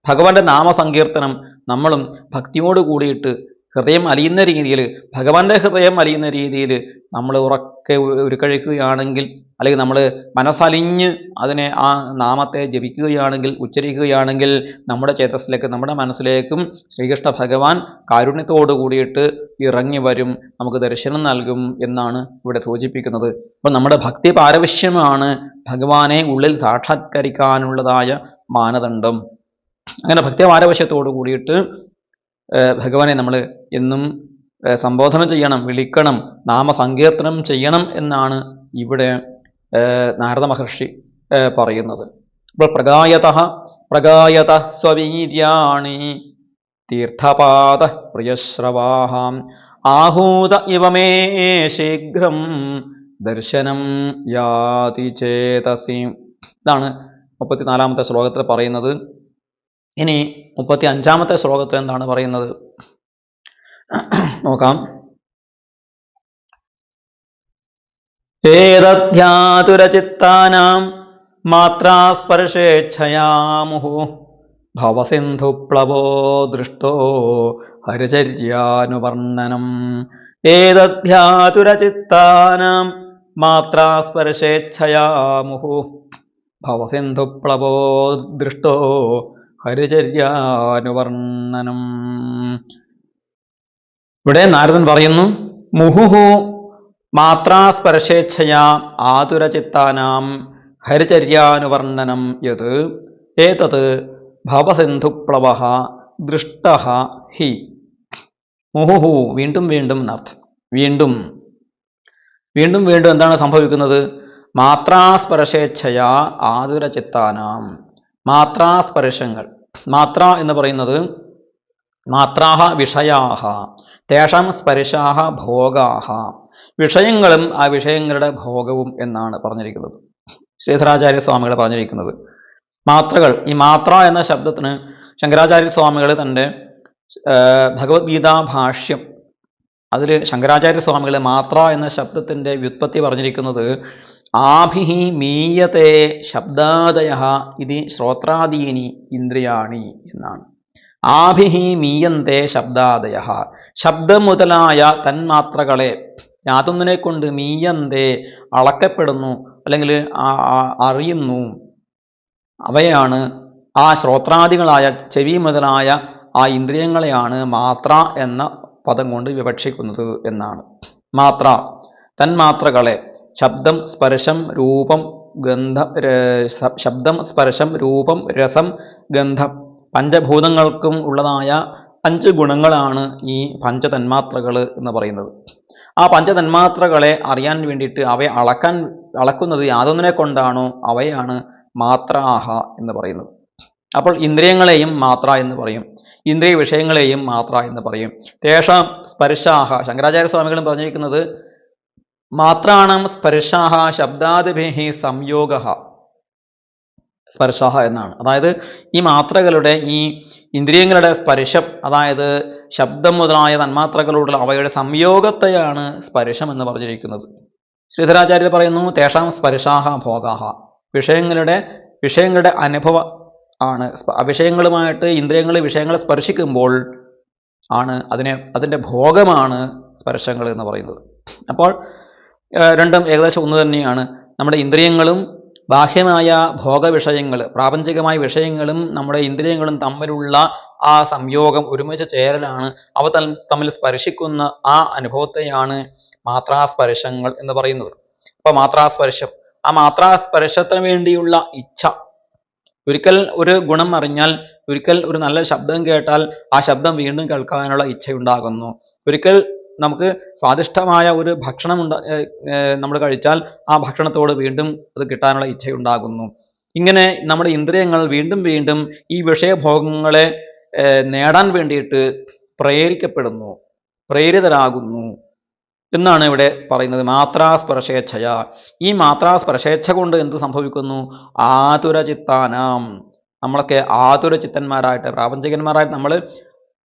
ഭഗവാന്റെ നാമസങ്കീർത്തനം നമ്മളും ഭക്തിയോട് കൂടിയിട്ട് ഹൃദയം അലിയുന്ന രീതിയിൽ, ഭഗവാന്റെ ഹൃദയം അലിയുന്ന രീതിയിൽ നമ്മൾ ഉറക്കെ ഉരുക്കഴിക്കുകയാണെങ്കിൽ, അല്ലെങ്കിൽ നമ്മൾ മനസ്സലിഞ്ഞ് അതിനെ, ആ നാമത്തെ ജപിക്കുകയാണെങ്കിൽ, ഉച്ചരിക്കുകയാണെങ്കിൽ നമ്മുടെ ചേതസ്സിലേക്ക്, നമ്മുടെ മനസ്സിലേക്കും ശ്രീകൃഷ്ണ ഭഗവാൻ കാരുണ്യത്തോടു കൂടിയിട്ട് ഇറങ്ങി വരും, നമുക്ക് ദർശനം നൽകും എന്നാണ് ഇവിടെ സൂചിപ്പിക്കുന്നത്. അപ്പം നമ്മുടെ ഭക്തി പാരവശ്യമാണ് ഭഗവാനെ ഉള്ളിൽ സാക്ഷാത്കരിക്കാനുള്ളതായ മാനദണ്ഡം. അങ്ങനെ ഭക്തി പാരവശ്യത്തോടു കൂടിയിട്ട് ഭഗവാനെ നമ്മൾ എന്നും സംബോധന ചെയ്യണം, വിളിക്കണം, നാമസങ്കീർത്തനം ചെയ്യണം എന്നാണ് ഇവിടെ നാരദ മഹർഷി പറയുന്നത്. അപ്പോൾ പ്രഗായത സ്വവീര്യാണി തീർത്ഥപാദ പ്രിയശ്രവാഹാം ആഹൂത ഇവ മേ ശീഘ്രം ദർശനം യാതി ചേതസി. ഇതാണ് 34-ാമത്തെ ശ്ലോകത്തിൽ പറയുന്നത്. ഇനി 35-ാമത്തെ ശ്ലോകത്തിൽ എന്താണ് പറയുന്നത് നോക്കാം. ഏതധ്യാതുരചിത്താനാം മാത്രാസ്പർശേച്ഛയാ മുഹു ഭവസിന്ധുപ്ലവോ ദൃഷ്ടോ ഹരിചര്യാനുവർണ്ണനം. ഏതധ്യാതുരചിത്താനാം മാത്രാസ്പർശേച്ഛയാ മുഹു ഭവസിന്ധുപ്ലവോ ദൃഷ്ടോ ഹരിചര്യാനുവർണ്ണനം. ഇവിടെ നാരദൻ പറയുന്നു, മുഹുഹു മാത്രാസ്പർശേച്ഛയാ ആതുരചിത്താനാം ഹരിചര്യാനുവർണ്ണനം യത് ഏതത് ഭവസിന്ധുപ്ലവഃ ദൃഷ്ടഃ ഹി. മുഹുഹു വീണ്ടും വീണ്ടും എന്നർത്ഥം. വീണ്ടും വീണ്ടും വീണ്ടും എന്താണ് സംഭവിക്കുന്നത്? മാത്രാസ്പർശേച്ഛയാ ആതുരചിത്താനാം, മാത്രാസ്പർശങ്ങൾ. മാത്ര എന്ന് പറയുന്നത് മാത്രാഹ വിഷയാഹ തേഷാം സ്പർശാഹ ഭോഗാഹ, വിഷയങ്ങളും ആ വിഷയങ്ങളുടെ ഭോഗവും എന്നാണ് പറഞ്ഞിരിക്കുന്നത്. ശ്രീധരാചാര്യ സ്വാമികൾ പറഞ്ഞിരിക്കുന്നത് മാത്രകൾ. ഈ മാത്ര എന്ന ശബ്ദത്തിന് ശങ്കരാചാര്യ സ്വാമികൾ തൻ്റെ ഭഗവത്ഗീതാ ഭാഷ്യം, അതിൽ ശങ്കരാചാര്യ സ്വാമികൾ മാത്ര എന്ന ശബ്ദത്തിൻ്റെ വ്യുത്പത്തി പറഞ്ഞിരിക്കുന്നത് ആഭിഹി മീയത്തെ ശബ്ദാദയ ഇതി ശ്രോത്രാദീനി ഇന്ദ്രിയാണി എന്നാണ്. ആഭിഹി മീയന്തെ ശബ്ദാദയ, ശബ്ദം മുതലായ തന്മാത്രകളെ യാതൊന്നിനെ കൊണ്ട് മീയന്തേ അളക്കപ്പെടുന്നു, അല്ലെങ്കിൽ അറിയുന്നു. അവയാണ് ആ ശ്രോത്രാദികളായ ചെവി മുതലായ ആ ഇന്ദ്രിയങ്ങളെയാണ് മാത്ര എന്ന പദം കൊണ്ട് വിവക്ഷിക്കുന്നത് എന്നാണ്. മാത്ര തന്മാത്രകളെ, ശബ്ദം സ്പർശം രൂപം ശബ്ദം സ്പർശം രൂപം രസം ഗന്ധം പഞ്ചഭൂതങ്ങൾക്കും ഉള്ളതായ 5 ഗുണങ്ങളാണ് ഈ പഞ്ചതന്മാത്രകൾ എന്ന് പറയുന്നത്. ആ പഞ്ചതന്മാത്രകളെ അറിയാൻ വേണ്ടിയിട്ട് അവയെ അളക്കുന്നത് യാതൊന്നിനെ കൊണ്ടാണോ അവയാണ് മാത്രാഹ എന്ന് പറയുന്നത്. അപ്പോൾ ഇന്ദ്രിയങ്ങളെയും മാത്ര എന്ന് പറയും, ഇന്ദ്രിയ വിഷയങ്ങളെയും മാത്ര എന്ന് പറയും. തേഷാം സ്പർശാഹ, ശങ്കരാചാര്യ സ്വാമികളും പറഞ്ഞിരിക്കുന്നത് മാത്രാണം സ്പർശാഹ ശബ്ദാദിഭിഹി സംയോഗ സ്പർശാഹ എന്നാണ്. അതായത് ഈ മാത്രകളുടെ, ഈ ഇന്ദ്രിയങ്ങളുടെ സ്പർശം, അതായത് ശബ്ദം മുതലായ തന്മാത്രകളോടുള്ള അവയുടെ സംയോഗത്തെയാണ് സ്പർശം എന്ന് പറഞ്ഞിരിക്കുന്നത്. ശ്രീധരാചാര്യർ പറയുന്നു തേഷാം സ്പർശാഹ ഭോഗാഹ, വിഷയങ്ങളുടെ അനുഭവം ആണ്. വിഷയങ്ങളുമായിട്ട് ഇന്ദ്രിയങ്ങൾ വിഷയങ്ങളെ സ്പർശിക്കുമ്പോൾ ആണ് അതിൻ്റെ ഭോഗമാണ് സ്പർശങ്ങൾ എന്ന് പറയുന്നത്. അപ്പോൾ രണ്ടും ഏകദേശം ഒന്ന് തന്നെയാണ്. നമ്മുടെ ഇന്ദ്രിയങ്ങളും ബാഹ്യമായ ഭോഗവിഷയങ്ങൾ, പ്രാപഞ്ചികമായ വിഷയങ്ങളും നമ്മുടെ ഇന്ദ്രിയങ്ങളും തമ്മിലുള്ള ആ സംയോഗം, ഒരുമിച്ച് ചേരലാണ്. അവ തമ്മിൽ സ്പർശിക്കുന്ന ആ അനുഭവത്തെയാണ് മാത്രാസ്പർശങ്ങൾ എന്ന് പറയുന്നത്. അപ്പോൾ മാത്രാസ്പർശം, ആ മാത്രാസ്പർശത്തിന് വേണ്ടിയുള്ള ഇച്ഛ, ഒരിക്കൽ ഒരു ഗുണം അറിഞ്ഞാൽ, ഒരിക്കൽ ഒരു നല്ല ശബ്ദം കേട്ടാൽ ആ ശബ്ദം വീണ്ടും കേൾക്കാനുള്ള ഇച്ഛയുണ്ടാകുന്നു. ഒരിക്കൽ നമുക്ക് സ്വാദിഷ്ടമായ ഒരു ഭക്ഷണം നമ്മൾ കഴിച്ചാൽ ആ ഭക്ഷണത്തോട് വീണ്ടും അത് കിട്ടാനുള്ള ഇച്ഛയുണ്ടാകുന്നു. ഇങ്ങനെ നമ്മുടെ ഇന്ദ്രിയങ്ങൾ വീണ്ടും വീണ്ടും ഈ വിഷയഭോഗങ്ങളെ നേടാൻ വേണ്ടിയിട്ട് പ്രേരിതരാകുന്നു എന്നാണ് ഇവിടെ പറയുന്നത്. മാത്രാസ്പർശേച്ഛയ, ഈ മാത്രാസ്പർശേച്ഛ കൊണ്ട് എന്ത് സംഭവിക്കുന്നു? ആതുരചിത്താനാം, നമ്മളൊക്കെ ആതുരചിത്തന്മാരായിട്ട്, പ്രാപഞ്ചികന്മാരായിട്ട്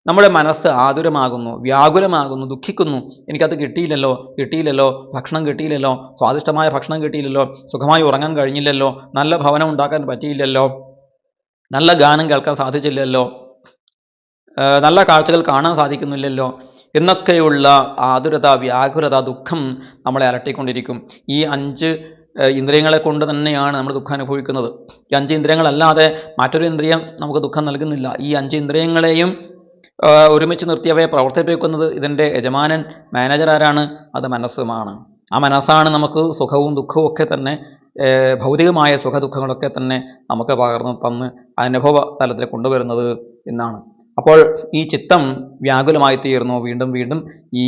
നമ്മുടെ മനസ്സ് ആതുരമാകുന്നു, വ്യാകുലമാകുന്നു, ദുഃഖിക്കുന്നു. എനിക്കത് കിട്ടിയില്ലല്ലോ, ഭക്ഷണം കിട്ടിയില്ലല്ലോ, സ്വാദിഷ്ടമായ ഭക്ഷണം കിട്ടിയില്ലല്ലോ, സുഖമായി ഉറങ്ങാൻ കഴിഞ്ഞില്ലല്ലോ, നല്ല ഭവനം ഉണ്ടാക്കാൻ പറ്റിയില്ലല്ലോ, നല്ല ഗാനം കേൾക്കാൻ സാധിച്ചില്ലല്ലോ, നല്ല കാഴ്ചകൾ കാണാൻ സാധിക്കുന്നില്ലല്ലോ എന്നൊക്കെയുള്ള ആതുരത, വ്യാകുലത, ദുഃഖം നമ്മളെ അലട്ടിക്കൊണ്ടിരിക്കും. ഈ 5 ഇന്ദ്രിയങ്ങളെ കൊണ്ട് തന്നെയാണ് നമ്മൾ ദുഃഖം അനുഭവിക്കുന്നത്. ഈ 5 ഇന്ദ്രിയങ്ങളല്ലാതെ മറ്റൊരു ഇന്ദ്രിയം നമുക്ക് ദുഃഖം നൽകുന്നില്ല. ഈ 5 ഇന്ദ്രിയങ്ങളെയും ഒരുമിച്ച് നിർത്തിയവയെ പ്രവർത്തിപ്പിക്കുന്നത് ഇതിൻ്റെ യജമാനൻ, മാനേജർ ആരാണ്? അത് മനസ്സുമാണ്. ആ മനസ്സാണ് നമുക്ക് സുഖവും ദുഃഖവും ഒക്കെ തന്നെ, ഭൗതികമായ സുഖ ദുഃഖങ്ങളൊക്കെ തന്നെ നമുക്ക് പകർന്നു തന്ന് അനുഭവ തലത്തിൽ കൊണ്ടുവരുന്നത് എന്നാണ്. അപ്പോൾ ഈ ചിത്തം വ്യാകുലമായി തീർന്നു. വീണ്ടും വീണ്ടും ഈ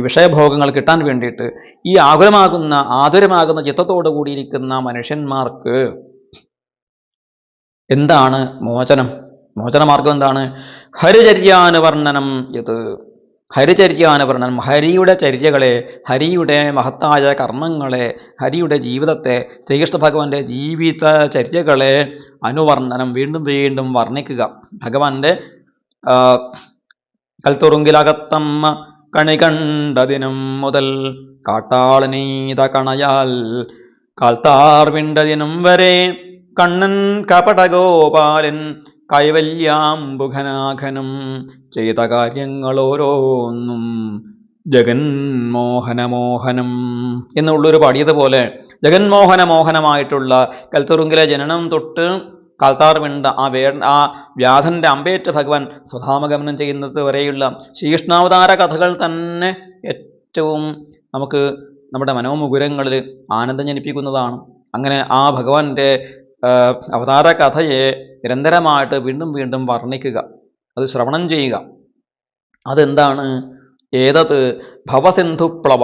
വിഷയഭോഗങ്ങൾ കിട്ടാൻ വേണ്ടിയിട്ട് ഈ ആതുരമാകുന്ന ചിത്തത്തോടു കൂടിയിരിക്കുന്ന മനുഷ്യന്മാർക്ക് എന്താണ് മോചനമാർഗം എന്താണ്? ഹരിചര്യാനുവർണ്ണനം. ഹരിചര്യാനുവർണ്ണനം, ഹരിയുടെ ചര്യകളെ, ഹരിയുടെ മഹത്തായ കർമ്മങ്ങളെ, ഹരിയുടെ ജീവിതത്തെ, ശ്രീകൃഷ്ണ ഭഗവാന്റെ ജീവിത ചര്യകളെ അനുവർണ്ണനം, വീണ്ടും വീണ്ടും വർണ്ണിക്കുക. ഭഗവാന്റെ കൽത്തുറുങ്കിലകത്തമ്മ കണി കണ്ടതിനും മുതൽ കാട്ടാളനീത കണയാൽ കാൽത്താർ വിണ്ടതിനും വരെ കണ്ണൻ കപടഗോപാലൻ കൈവല്യാംബുഘനാഘനം ചെയ്ത കാര്യങ്ങളോരോന്നും ജഗന്മോഹനമോഹനം എന്നുള്ളൊരു പാടിയതുപോലെ ജഗന്മോഹനമോഹനമായിട്ടുള്ള കൽത്തുറുങ്കിലെ ജനനം തൊട്ട് കാൽത്താർ വിണ്ട ആ വ്യാധന്റെ അമ്പേറ്റ് ഭഗവാൻ സ്വധാമഗമനം ചെയ്യുന്നത് വരെയുള്ള ശ്രീകൃഷ്ണാവതാര കഥകൾ തന്നെ ഏറ്റവും നമുക്ക് നമ്മുടെ മനോമുകുരങ്ങളിൽ ആനന്ദം ജനിപ്പിക്കുന്നതാണ്. അങ്ങനെ ആ ഭഗവാന്റെ അവതാര കഥയെ നിരന്തരമായിട്ട് വീണ്ടും വീണ്ടും വർണ്ണിക്കുക, അത് ശ്രവണം ചെയ്യുക. അതെന്താണ്? ഏതത് ഭവസിന്ധുപ്ലവ.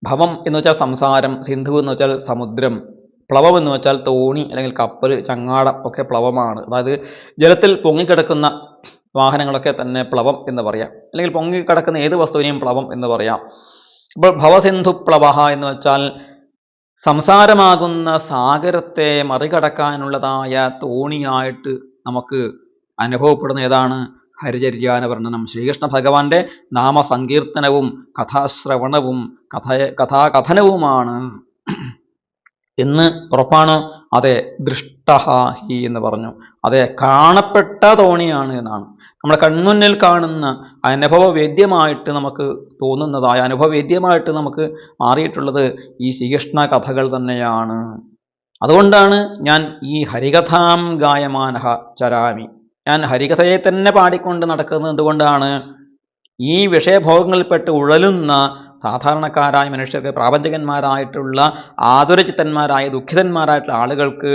ഭവം എന്ന് വെച്ചാൽ സംസാരം, സിന്ധു എന്ന് വെച്ചാൽ സമുദ്രം, പ്ലവം എന്ന് വെച്ചാൽ തോണി അല്ലെങ്കിൽ കപ്പൽ, ചങ്ങാടം ഒക്കെ പ്ലവമാണ്. അതായത് ജലത്തിൽ പൊങ്ങിക്കിടക്കുന്ന വാഹനങ്ങളൊക്കെ തന്നെ പ്ലവം എന്ന് പറയാം, അല്ലെങ്കിൽ പൊങ്ങിക്കിടക്കുന്ന ഏത് വസ്തുവിനെയും പ്ലവം എന്ന് പറയാം. അപ്പോൾ ഭവസിന്ധുപ്ലവ എന്ന് വെച്ചാൽ സംസാരമാകുന്ന സാഗരത്തെ മറികടക്കാനുള്ളതായ തോണിയായിട്ട് നമുക്ക് അനുഭവപ്പെടുന്ന ഏതാണ്? ഹരിചര്യാനുവർണ്ണനം, ശ്രീകൃഷ്ണ ഭഗവാന്റെ നാമസങ്കീർത്തനവും കഥാശ്രവണവും കഥാകഥനവുമാണ് എന്ന് ഉറപ്പാണ്. അതെ, ദൃഷ്ട ഹി എന്ന് പറഞ്ഞു. അതെ, കാണപ്പെട്ട തോണിയാണ് എന്നാണ്. നമ്മുടെ കൺമുന്നിൽ കാണുന്ന അനുഭവവേദ്യമായിട്ട് നമുക്ക് തോന്നുന്നതായ അനുഭവവേദ്യമായിട്ട് നമുക്ക് മാറിയിട്ടുള്ളത് ഈ ശ്രീകൃഷ്ണ കഥകൾ തന്നെയാണ്. അതുകൊണ്ടാണ് ഞാൻ ഈ ഹരികഥാം ഗായമാനഹ ചരാമി, ഞാൻ ഹരികഥയെ തന്നെ പാടിക്കൊണ്ട് നടക്കുന്നത്. എന്തുകൊണ്ടാണ്? ഈ വിഷയഭോഗങ്ങളിൽപ്പെട്ട് ഉഴലുന്ന സാധാരണക്കാരായ മനുഷ്യർക്ക്, പ്രാപഞ്ചകന്മാരായിട്ടുള്ള ആതുരചിത്തന്മാരായ ദുഃഖിതന്മാരായിട്ടുള്ള ആളുകൾക്ക്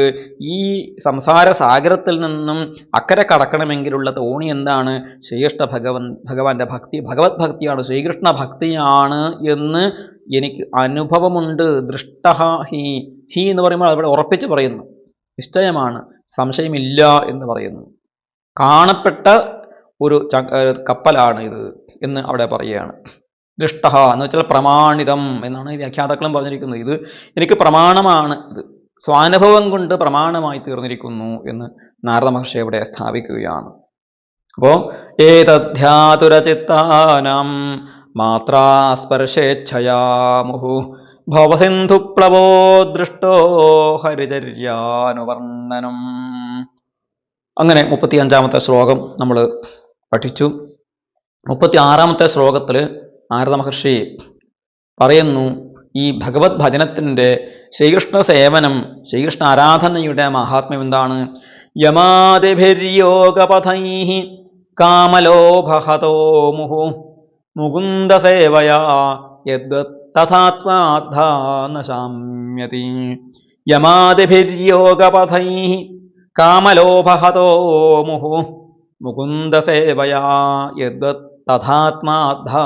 ഈ സംസാര സാഗരത്തിൽ നിന്നും അക്കരെ കടക്കണമെങ്കിലുള്ള തോണി എന്താണ്? ശ്രീകൃഷ്ണ ഭഗവാന്റെ ഭക്തി, ഭഗവത് ഭക്തിയാണ്, ശ്രീകൃഷ്ണ ഭക്തിയാണ് എന്ന് എനിക്ക് അനുഭവമുണ്ട്. ദൃഷ്ട ഹി, ഹി എന്ന് പറയുമ്പോൾ അവിടെ ഉറപ്പിച്ച് പറയുന്നു, നിശ്ചയമാണ്, സംശയമില്ല എന്ന് പറയുന്നു. കാണപ്പെട്ട ഒരു കപ്പലാണ് ഇത് എന്ന് അവിടെ പറയുകയാണ്. ദൃഷ്ട എന്ന് വെച്ചാൽ പ്രമാണിതം എന്നാണ് വ്യാഖ്യാതാക്കളും പറഞ്ഞിരിക്കുന്നത്. ഇത് എനിക്ക് പ്രമാണമാണ്, ഇത് സ്വാനുഭവം കൊണ്ട് പ്രമാണമായി തീർന്നിരിക്കുന്നു എന്ന് നാരദ മഹർഷി അവിടെ സ്ഥാപിക്കുകയാണ്. അപ്പോൾ ഏതധ്യാതുരചിത്താനാം മാത്രാസ്പർശേച്ഛയാമുഹു ഭവസിന്ധുപ്ലവോ ദൃഷ്ടോ ഹരിചര്യാനുവർണ്ണനം. അങ്ങനെ 35-ാമത്തെ ശ്ലോകം നമ്മൾ പഠിച്ചു. 36-ാമത്തെ ശ്ലോകത്തിൽ നാരദ മഹർഷി പറയുന്നു ഈ ഭഗവത് ഭജനത്തിൻ്റെ, ശ്രീകൃഷ്ണ സേവനം, ശ്രീകൃഷ്ണ ആരാധനയുടെ മഹാത്മ്യം എന്താണ്? യമാദിഭിര്യോഗപഥൈഃ കാമലോഭഹതോ മുഹു മുകുന്ദസേവയാ യദ്തഥാത്മാദ്ധാ ന ശാമ്യതി. യമാദിഭിര്യോഗപഥൈഃ കാമലോഭഹതോ മുഹു മുകുന്ദസേവയാ യദ്തഥാത്മാദ്ധാ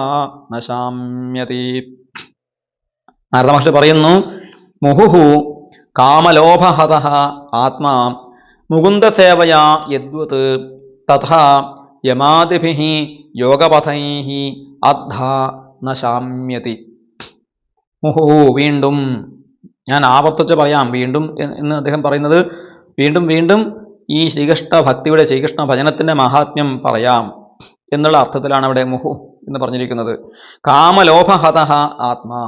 ന ശാമ്യതി. നാരദ മഹർഷി പറയുന്നു, മുഹുഹു കാമലോഭഹതഃ ആത്മാ മുകുന്ദസേവയാ യദ്വത് തഥാ യമാദിഭിഃ യോഗപഥൈഃ അദ്ധാ ന ശാമ്യതി. മുഹുഹു, വീണ്ടും ഞാൻ ആവർത്തിച്ച് പറയാം, വീണ്ടും എന്ന് അദ്ദേഹം പറയുന്നത്, വീണ്ടും വീണ്ടും ഈ ശ്രീകൃഷ്ണ ഭക്തിയുടെ, ശ്രീകൃഷ്ണ ഭജനത്തിൻ്റെ മഹാത്മ്യം പറയാം എന്നുള്ള അർത്ഥത്തിലാണ് അവിടെ മുഹു എന്ന് പറഞ്ഞിരിക്കുന്നത്. കാമലോഭഹതഃ ആത്മാ,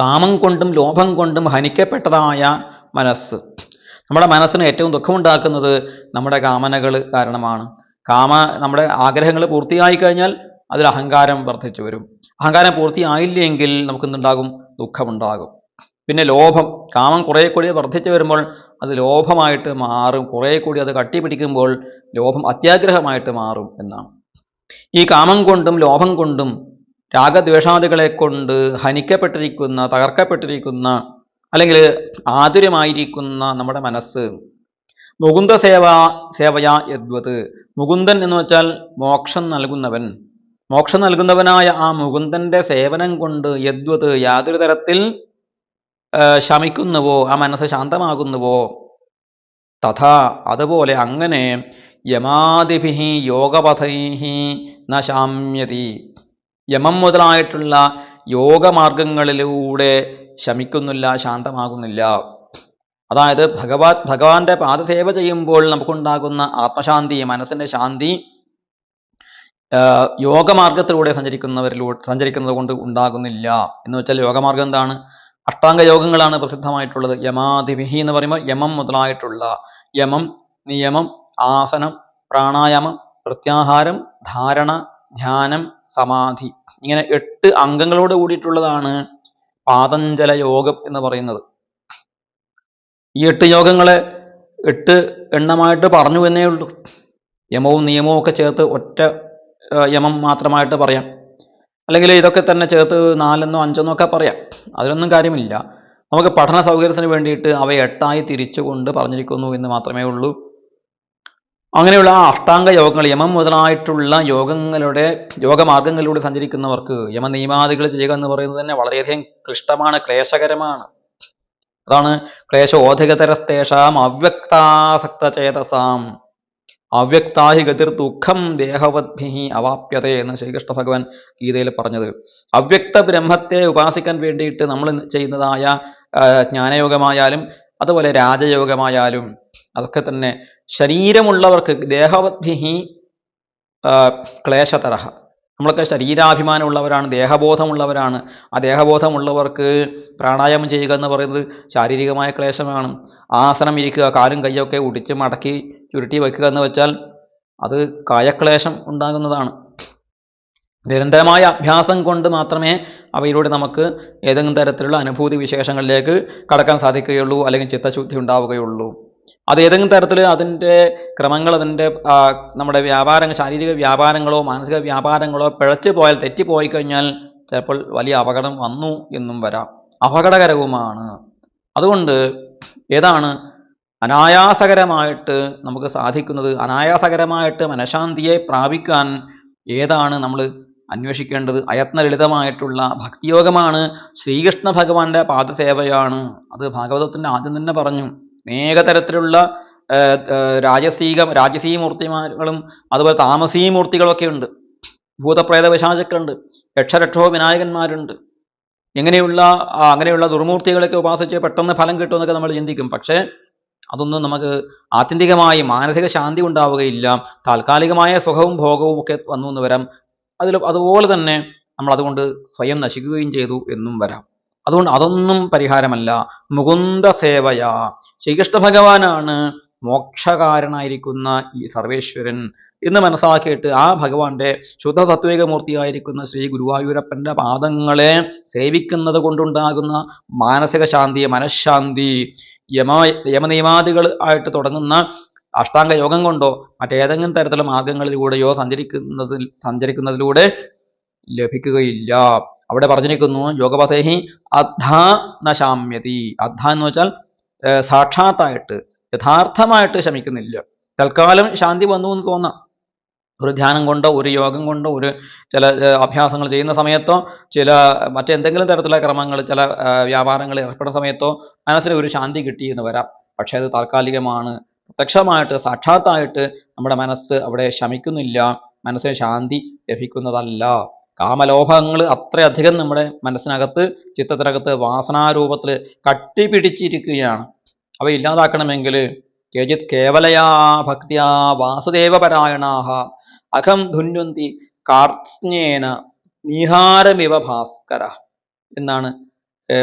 കാമം കൊണ്ടും ലോഭം കൊണ്ടും ഹനിക്കപ്പെട്ടതായ മനസ്സ്. നമ്മുടെ മനസ്സിന് ഏറ്റവും ദുഃഖമുണ്ടാക്കുന്നത് നമ്മുടെ കാമനകൾ കാരണമാണ്. നമ്മുടെ ആഗ്രഹങ്ങൾ പൂർത്തിയായി കഴിഞ്ഞാൽ അതിൽ അഹങ്കാരം വർദ്ധിച്ചു വരും. അഹങ്കാരം പൂർത്തിയായില്ലെങ്കിൽ നമുക്കെന്തുണ്ടാകും? ദുഃഖമുണ്ടാകും. പിന്നെ ലോഭം, കാമം കുറേ കൂടി വർദ്ധിച്ചു വരുമ്പോൾ അത് ലോഭമായിട്ട് മാറും. കുറേ കൂടി അത് കട്ടിപിടിക്കുമ്പോൾ ലോഭം അത്യാഗ്രഹമായിട്ട് മാറും എന്നാണ്. ഈ കാമം കൊണ്ടും ലോഭം കൊണ്ടും രാഗദ്വേഷാദികളെ കൊണ്ട് ഹനിക്കപ്പെട്ടിരിക്കുന്ന, തകർക്കപ്പെട്ടിരിക്കുന്ന, അല്ലെങ്കിൽ ആതുരമായിരിക്കുന്ന നമ്മുടെ മനസ്സ് മുകുന്ദ സേവയാ യദ്വത്, മുകുന്ദൻ എന്ന് വെച്ചാൽ മോക്ഷം നൽകുന്നവൻ, മോക്ഷം നൽകുന്നവനായ ആ മുകുന്ദൻ്റെ സേവനം കൊണ്ട് യദ്വത് യാതൊരു തരത്തിൽ ശമിക്കുന്നുവോ, ആ മനസ്സ് ശാന്തമാകുന്നുവോ, തഥാ അതുപോലെ അങ്ങനെ യമാദിഭിഃ യോഗപഥൈഃ ന ശാമ്യതി, യമം മുതലായിട്ടുള്ള യോഗമാർഗങ്ങളിലൂടെ ശമിക്കുന്നില്ല, ശാന്തമാകുന്നില്ല. അതായത് ഭഗവാന്റെ പാദസേവ ചെയ്യുമ്പോൾ നമുക്കുണ്ടാകുന്ന ആത്മശാന്തി, മനസ്സിൻ്റെ ശാന്തി യോഗമാർഗത്തിലൂടെ സഞ്ചരിക്കുന്നത് കൊണ്ട് ഉണ്ടാകുന്നില്ല. എന്ന് വെച്ചാൽ യോഗമാർഗം എന്താണ്? അഷ്ടാംഗ യോഗങ്ങളാണ് പ്രസിദ്ധമായിട്ടുള്ളത്. യമാദിഭിഃ എന്ന് പറയുമ്പോൾ യമം മുതലായിട്ടുള്ള, യമം, നിയമം, ആസനം, പ്രാണായാമം, പ്രത്യാഹാരം, ധാരണ, ധ്യാനം, സമാധി, ഇങ്ങനെ 8 അംഗങ്ങളോട് കൂടിയിട്ടുള്ളതാണ് പാതഞ്ജല യോഗം എന്ന് പറയുന്നത്. ഈ 8 യോഗങ്ങളെ 8 എണ്ണമായിട്ട് പറഞ്ഞു എന്നേ ഉള്ളൂ. യമവും നിയമവും ഒക്കെ ചേർത്ത് ഒറ്റ യമം മാത്രമായിട്ട് പറയാം, അല്ലെങ്കിൽ ഇതൊക്കെ തന്നെ ചേർത്ത് 4 5 ഒക്കെ പറയാം. അതിലൊന്നും കാര്യമില്ല. നമുക്ക് പഠന സൗകര്യത്തിന് വേണ്ടിയിട്ട് അവയെ 8ആയി തിരിച്ചുകൊണ്ട് പറഞ്ഞിരിക്കുന്നു എന്ന് മാത്രമേ ഉള്ളൂ. അങ്ങനെയുള്ള ആ അഷ്ടാംഗ യോഗങ്ങൾ, യമം മുതലായിട്ടുള്ള യോഗമാർഗങ്ങളിലൂടെ സഞ്ചരിക്കുന്നവർക്ക് യമനിയമാദികൾ ചെയ്യുക എന്ന് പറയുന്നത് തന്നെ വളരെയധികം ക്ലിഷ്ടമാണ്, ക്ലേശകരമാണ്. അതാണ് ക്ലേശോധികതരസ്തേഷാം അവ്യക്താസക്തചേതസാം അവ്യക്താഹി ഗതിർ ദുഃഖം ദേഹവദ്ഭിഃ അവാപ്യതേ എന്ന് ശ്രീകൃഷ്ണ ഭഗവാൻ ഗീതയിൽ പറഞ്ഞത്. അവ്യക്ത ബ്രഹ്മത്തെ ഉപാസിക്കാൻ വേണ്ടിയിട്ട് നമ്മൾ ചെയ്യുന്നതായ ജ്ഞാനയോഗമായാലും അതുപോലെ രാജയോഗമായാലും അതൊക്കെ തന്നെ ശരീരമുള്ളവർക്ക് ദേഹവദ്ഭിഃ ക്ലേശതരഃ, നമ്മളൊക്കെ ശരീരാഭിമാനമുള്ളവരാണ്, ദേഹബോധമുള്ളവരാണ്. ആ ദേഹബോധമുള്ളവർക്ക് പ്രാണായാമം ചെയ്യുക എന്ന് പറയുന്നത് ശാരീരികമായ ക്ലേശമാണ്. ആസനം ഇരിക്കുക, കാലും കൈയൊക്കെ ഉടിച്ച് മടക്കി ചുരുട്ടി വയ്ക്കുക എന്ന് വെച്ചാൽ അത് കായക്ലേശം ഉണ്ടാകുന്നതാണ്. നിരന്തരമായ അഭ്യാസം കൊണ്ട് മാത്രമേ അവയിലൂടെ നമുക്ക് ഏതെങ്കിലും തരത്തിലുള്ള അനുഭൂതി വിശേഷങ്ങളിലേക്ക് കടക്കാൻ സാധിക്കുകയുള്ളൂ, അല്ലെങ്കിൽ ചിത്തശുദ്ധി ഉണ്ടാവുകയുള്ളൂ. അത് ഏതെങ്കിലും തരത്തിൽ അതിൻ്റെ ക്രമങ്ങൾ, അതിൻ്റെ നമ്മുടെ വ്യാപാരങ്ങൾ, ശാരീരിക വ്യാപാരങ്ങളോ മാനസിക വ്യാപാരങ്ങളോ പിഴച്ചു പോയാൽ, തെറ്റിപ്പോയി കഴിഞ്ഞാൽ ചിലപ്പോൾ വലിയ അപകടം വന്നു എന്നും വരാം, അപകടകരവുമാണ്. അതുകൊണ്ട് ഏതാണ് അനായാസകരമായിട്ട് നമുക്ക് സാധിക്കുന്നത്, അനായാസകരമായിട്ട് മനഃശാന്തിയെ പ്രാപിക്കാൻ ഏതാണ് നമ്മൾ അന്വേഷിക്കേണ്ടത്? അയത്നലളിതമായിട്ടുള്ള ഭക്തിയോഗമാണ്, ശ്രീകൃഷ്ണ ഭഗവാന്റെ പാദസേവയാണ്. അത് ഭാഗവതത്തിൻ്റെ ആദ്യം തന്നെ പറഞ്ഞു. അനേക തരത്തിലുള്ള രാജസീ മൂർത്തിമാരും അതുപോലെ താമസീ മൂർത്തികളൊക്കെ ഉണ്ട്. ഭൂതപ്രേത വിശാചക്കളുണ്ട്, യക്ഷരക്ഷോ വിനായകന്മാരുണ്ട്. അങ്ങനെയുള്ള ദുർമൂർത്തികളൊക്കെ ഉപാസിച്ച് പെട്ടെന്ന് ഫലം കിട്ടുമെന്നൊക്കെ നമ്മൾ ചിന്തിക്കും. പക്ഷേ അതൊന്നും നമുക്ക് ആത്യന്തികമായി മാനസിക ശാന്തി ഉണ്ടാവുകയില്ല. താൽക്കാലികമായ സുഖവും ഭോഗവും ഒക്കെ വന്നു എന്ന് വരാം. അതുപോലെ തന്നെ നമ്മൾ അതുകൊണ്ട് സ്വയം നശിക്കുകയും ചെയ്തു എന്നും വരാം. അതുകൊണ്ട് അതൊന്നും പരിഹാരമല്ല. മുകുന്ദ സേവയ, ശ്രീകൃഷ്ണ ഭഗവാനാണ് മോക്ഷകാരനായിരിക്കുന്ന ഈ സർവേശ്വരൻ എന്ന് മനസ്സിലാക്കിയിട്ട് ആ ഭഗവാന്റെ ശുദ്ധ സത്വിക മൂർത്തിയായിരിക്കുന്ന ശ്രീ ഗുരുവായൂരപ്പൻ്റെ പാദങ്ങളെ സേവിക്കുന്നത് കൊണ്ടുണ്ടാകുന്ന മാനസിക ശാന്തി, മനഃശാന്തി യമനിയമാദികൾ ആയിട്ട് തുടങ്ങുന്ന അഷ്ടാംഗ യോഗം കൊണ്ടോ മറ്റേതെങ്കിലും തരത്തിലുള്ള മാർഗങ്ങളിലൂടെയോ സഞ്ചരിക്കുന്നതിലൂടെ ലഭിക്കുകയില്ല. അവിടെ പറഞ്ഞിരിക്കുന്നു യോഗപഥേഹി അദ്ധാ നശാമ്യതി. അദ്ധാ എന്ന് വെച്ചാൽ സാക്ഷാത്തായിട്ട് യഥാർത്ഥമായിട്ട് ശമിക്കുന്നില്ല. തൽക്കാലം ശാന്തി വന്നു എന്ന് തോന്നാം. ഒരു ധ്യാനം കൊണ്ടോ ഒരു യോഗം കൊണ്ടോ ഒരു ചില അഭ്യാസങ്ങൾ ചെയ്യുന്ന സമയത്തോ ചില മറ്റെന്തെങ്കിലും തരത്തിലുള്ള ക്രമങ്ങൾ, ചില വ്യാപാരങ്ങളിൽ ഏർപ്പെടുന്ന സമയത്തോ മനസ്സിന് ഒരു ശാന്തി കിട്ടി എന്ന് വരാം. പക്ഷേ അത് താൽക്കാലികമാണ്. പ്രത്യക്ഷമായിട്ട് സാക്ഷാത്തായിട്ട് നമ്മുടെ മനസ്സ് അവിടെ ശമിക്കുന്നില്ല, മനസ്സിന് ശാന്തി ലഭിക്കുന്നതല്ല. കാമലോഭങ്ങൾ അത്രയധികം നമ്മുടെ മനസ്സിനകത്ത്, ചിത്തത്തിനകത്ത് വാസനാരൂപത്തിൽ കട്ടിപിടിച്ചിരിക്കുകയാണ്. അവ ഇല്ലാതാക്കണമെങ്കിൽ കേചിത് കേവലയാ ഭക്തിയാ വാസുദേവപരായണാഹ അഖം ധുന്വന്തി കാർസ്നേന നീഹാരമിവ ഭാസ്കര എന്നാണ്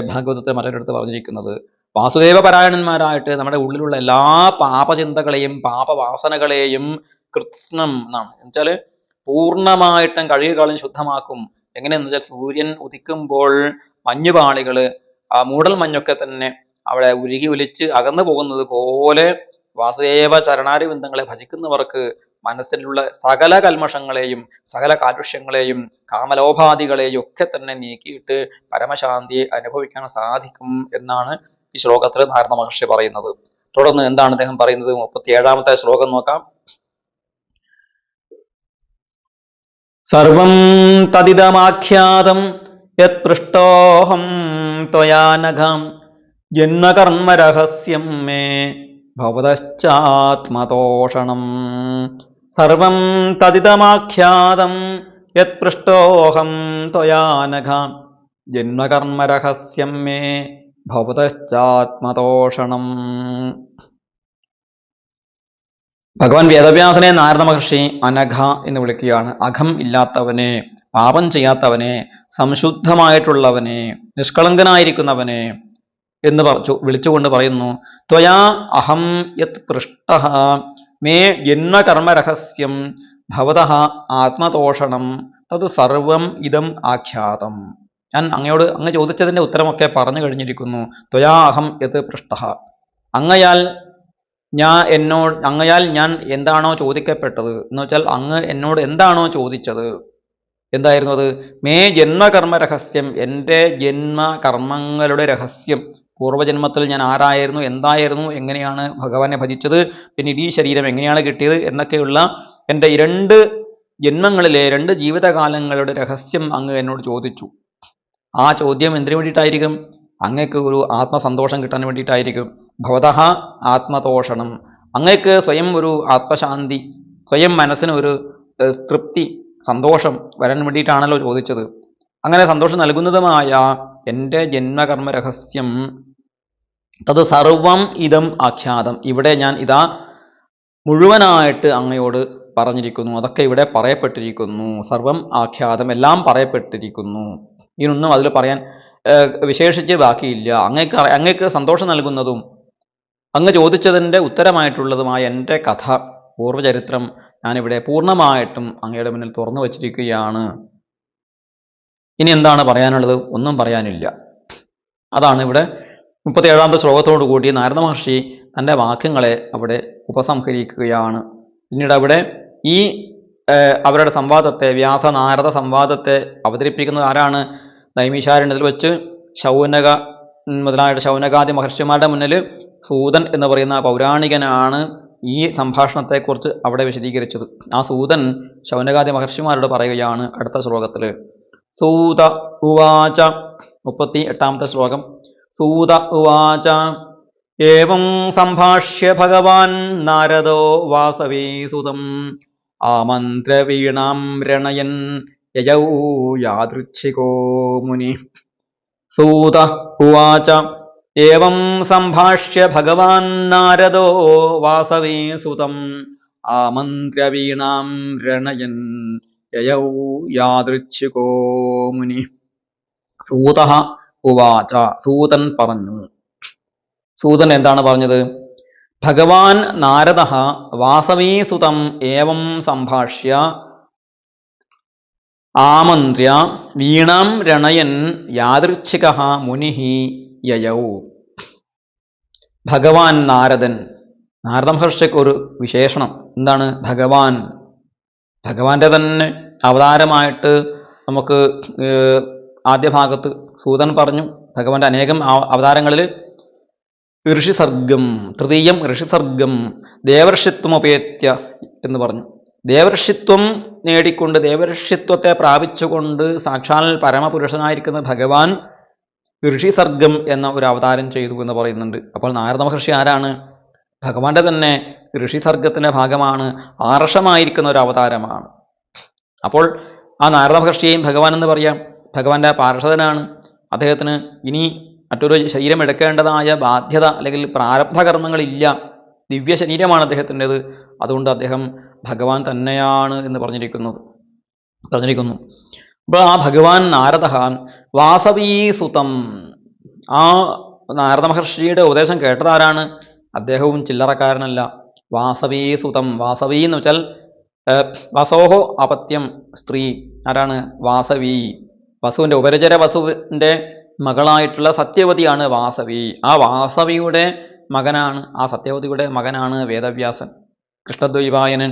ഭാഗവതത്തെ മറ്റൊരിടത്ത് പറഞ്ഞിരിക്കുന്നത്. വാസുദേവപരായണന്മാരായിട്ട് നമ്മുടെ ഉള്ളിലുള്ള എല്ലാ പാപചിന്തകളെയും പാപവാസനകളെയും കൃത്സ്നം എന്നാണ് എന്നുവെച്ചാൽ പൂർണ്ണമായിട്ടും കഴുകിക്കളഞ്ഞ് ശുദ്ധമാക്കും. എങ്ങനെയെന്ന് വെച്ചാൽ സൂര്യൻ ഉദിക്കുമ്പോൾ മഞ്ഞുപാളികൾ, ആ മൂടൽ മഞ്ഞൊക്കെ തന്നെ അവിടെ ഉരുകി ഒലിച്ച് അകന്നു പോകുന്നത് പോലെ വാസുദേവ ചരണാരവിന്ദങ്ങളെ ഭജിക്കുന്നവർക്ക് മനസ്സിലുള്ള സകല കൽമഷങ്ങളെയും സകല കാലുഷ്യങ്ങളെയും കാമലോപാദികളെയും ഒക്കെ തന്നെ നീക്കിയിട്ട് പരമശാന്തിയെ അനുഭവിക്കാൻ സാധിക്കും എന്നാണ് ഈ ശ്ലോകത്തിൽ നാരദ മഹർഷി പറയുന്നത്. തുടർന്ന് എന്താണ് അദ്ദേഹം പറയുന്നത്? 37-ാമത്തെ ശ്ലോകം നോക്കാം. സർവം തദിദമാഖ്യാതം യത് പൃഷ്ടോഹം ത്വയാ നഘം ജന്മകർമ്മരഹസ്യം മേ ഭവതശ്ചാത്മതോഷണം. സർവം തദിദമാഖ്യാതം യത് പൃഷ്ടോഹം ത്വയാ നഘം ജന്മകർമ്മരഹസ്യം മേ ഭവതശ്ചാത്മതോഷണം. ഭഗവാൻ വേദവ്യാസനെ നാരദ മഹർഷി അനഘ എന്ന് വിളിക്കുകയാണ്. അഘം ഇല്ലാത്തവനെ, പാപം ചെയ്യാത്തവനെ, സംശുദ്ധമായിട്ടുള്ളവനെ, നിഷ്കളങ്കനായിരിക്കുന്നവനെ എന്ന് വിളിച്ചുകൊണ്ട് പറയുന്നു. ത്വയാ അഹം യത് പൃഷ്ടഃ മേ ജന്മകർമ്മരഹസ്യം ഭവതഃ ആത്മതോഷണം തത് സർവം ഇദം ആഖ്യാതം. ഞാൻ അങ്ങ് ചോദിച്ചതിൻ്റെ ഉത്തരമൊക്കെ പറഞ്ഞു കഴിഞ്ഞിരിക്കുന്നു. ത്വയാ അഹം യത് പൃഷ്ടഃ, അങ്ങയാൽ ഞാൻ എന്താണോ ചോദിക്കപ്പെട്ടത് എന്ന് വെച്ചാൽ അങ്ങ് എന്നോട് എന്താണോ ചോദിച്ചത്, എന്തായിരുന്നു അത്? മേ ജന്മകർമ്മ രഹസ്യം, എൻ്റെ ജന്മകർമ്മങ്ങളുടെ രഹസ്യം. പൂർവ്വജന്മത്തിൽ ഞാൻ ആരായിരുന്നു, എന്തായിരുന്നു, എങ്ങനെയാണ് ഭഗവാനെ ഭജിച്ചത്, പിന്നെ ഈ ശരീരം എങ്ങനെയാണ് കിട്ടിയത് എന്നൊക്കെയുള്ള എൻ്റെ 2 ജന്മങ്ങളിലെ 2 ജീവിതകാലങ്ങളുടെ രഹസ്യം അങ്ങ് എന്നോട് ചോദിച്ചു. ആ ചോദ്യം എന്തിനു വേണ്ടിയിട്ടായിരിക്കും? അങ്ങക്ക് ഒരു ആത്മസന്തോഷം കിട്ടാൻ വേണ്ടിയിട്ടായിരിക്കും. ഭവതഃ ആത്മതോഷണം, അങ്ങക്ക് സ്വയം ഒരു ആത്മശാന്തി, സ്വയം മനസ്സിന് ഒരു തൃപ്തി, സന്തോഷം വരാൻ വേണ്ടിയിട്ടാണല്ലോ ചോദിച്ചത്. അങ്ങനെ സന്തോഷം നൽകുന്നതുമായ എൻ്റെ ജന്മകർമ്മ രഹസ്യം തത് സർവം ഇദം ആഖ്യാതം, ഇവിടെ ഞാൻ ഇതാ മുഴുവനായിട്ട് അങ്ങയോട് പറഞ്ഞിരിക്കുന്നു. അതൊക്കെ ഇവിടെ പറയപ്പെട്ടിരിക്കുന്നു. സർവം ആഖ്യാതം, എല്ലാം പറയപ്പെട്ടിരിക്കുന്നു. ഇതൊന്നും അതിൽ പറയാൻ വിശേഷിച്ച് ബാക്കിയില്ല. അങ്ങക്ക് സന്തോഷം നൽകുന്നതും അങ്ങ് ചോദിച്ചതിൻ്റെ ഉത്തരമായിട്ടുള്ളതുമായ എൻ്റെ കഥ, പൂർവ്വചരിത്രം ഞാനിവിടെ പൂർണ്ണമായിട്ടും അങ്ങയുടെ മുന്നിൽ തുറന്നു വച്ചിരിക്കുകയാണ്. ഇനി എന്താണ് പറയാനുള്ളത്? ഒന്നും പറയാനില്ല. അതാണ് ഇവിടെ 37ാമത്തെ ശ്ലോകത്തോടു കൂടി നാരദ മഹർഷി തൻ്റെ വാക്യങ്ങളെ അവിടെ ഉപസംഹരിക്കുകയാണ്. പിന്നീട് അവിടെ ഈ അവരുടെ സംവാദത്തെ, വ്യാസനാരദ സംവാദത്തെ അവതരിപ്പിക്കുന്നത് ആരാണ്? നൈമിഷാരണ്യത്തിൽ വെച്ച് ശൗനക മുതലായിട്ട് ശൗനകാദി മഹർഷിമാരുടെ മുന്നിൽ സൂതൻ എന്ന് പറയുന്ന പൗരാണികനാണ് ഈ സംഭാഷണത്തെക്കുറിച്ച് അവിടെ വിശദീകരിച്ചത്. ആ സൂതൻ ശൗനകാദി മഹർഷിമാരോട് പറയുകയാണ് അടുത്ത ശ്ലോകത്തിൽ. സൂത ഉവാച, 38ാമത്തെ ശ്ലോകം. സൂത ഉവാച ഏവം സംഭാഷ്യ ഭഗവാൻ നാരദോ വാസവീസുതം ആമന്ത്രവീണാം രണയൻ യയൗ യാദൃച്ഛികോ മുനി. സൂത ഉവാച ഏവം സംഭാഷ്യ ഭഗവാൻ നാരദോ വാസവീസുതം ആമന്ത്രവീണാം രണയൻ യയൗ യാദൃച്ഛികോ മുനി. സൂത ഉവാച, സൂതൻ പറഞ്ഞു. സൂതൻ എന്താണ് പറഞ്ഞത്? ഭഗവാൻ നാരദ വാസവീസുതം ഏവം സംഭാഷ്യ ആമന്ത്ര്യ വീണാം രണയൻ യാദൃച്ഛിക മുനി യയൗ. ഭഗവാൻ നാരദൻ, നാരദ മഹർഷിക്ക് ഒരു വിശേഷണം. എന്താണ് ഭഗവാൻ? ഭഗവാന്റെ തന്നെ അവതാരമായിട്ട് നമുക്ക് ആദ്യ ഭാഗത്ത് സൂതൻ പറഞ്ഞു. ഭഗവാന്റെ അനേകം അവതാരങ്ങളിൽ ഋഷിസർഗം, തൃതീയം ഋഷിസർഗം ദേവർഷിത്വമുപേത്യ എന്ന് പറഞ്ഞു. ദേവർഷിത്വം നേടിക്കൊണ്ട്, ദേവർഷിത്വത്തെ പ്രാപിച്ചുകൊണ്ട് സാക്ഷാൽ പരമപുരുഷനായിരിക്കുന്ന ഭഗവാൻ ഋഷിസർഗം എന്ന ഒരു അവതാരം ചെയ്തു എന്ന് പറയുന്നുണ്ട്. അപ്പോൾ നാരദ മഹർഷി ആരാണ്? ഭഗവാന്റെ തന്നെ ഋഷിസർഗത്തിൻ്റെ ഭാഗമാണ്, ആർഷമായിരിക്കുന്ന ഒരു അവതാരമാണ്. അപ്പോൾ ആ നാരദ മഹർഷിയെയും ഭഗവാൻ എന്ന് പറയാം. ഭഗവാന്റെ പാർഷദനാണ്. അദ്ദേഹത്തിന് ഇനി മറ്റൊരു ശരീരം എടുക്കേണ്ടതായ ബാധ്യത അല്ലെങ്കിൽ പ്രാരബ്ധ കർമ്മങ്ങളില്ല. ദിവ്യ ശരീരമാണ് അദ്ദേഹത്തിൻ്റെത്. അതുകൊണ്ട് അദ്ദേഹം ഭഗവാൻ തന്നെയാണ് എന്ന് പറഞ്ഞിരിക്കുന്നു. അപ്പോൾ ആ ഭഗവാൻ നാരദ വാസവീസുതം, ആ നാരദ മഹർഷിയുടെ ഉപദേശം കേട്ടതാരാണ്? അദ്ദേഹവും ചില്ലറക്കാരനല്ല. വാസവീസുതം, വാസവി എന്ന് വെച്ചാൽ വസോഹോ അപത്യം, സ്ത്രീ. ആരാണ്? വാസവി. വസുവിൻ്റെ ഉപരചര വസുവിൻ്റെ മകളായിട്ടുള്ള സത്യവതിയാണ് വാസവി. ആ വാസവിയുടെ മകനാണ്, ആ സത്യവതിയുടെ മകനാണ് വേദവ്യാസൻ, കൃഷ്ണദ്വൈപായനൻ.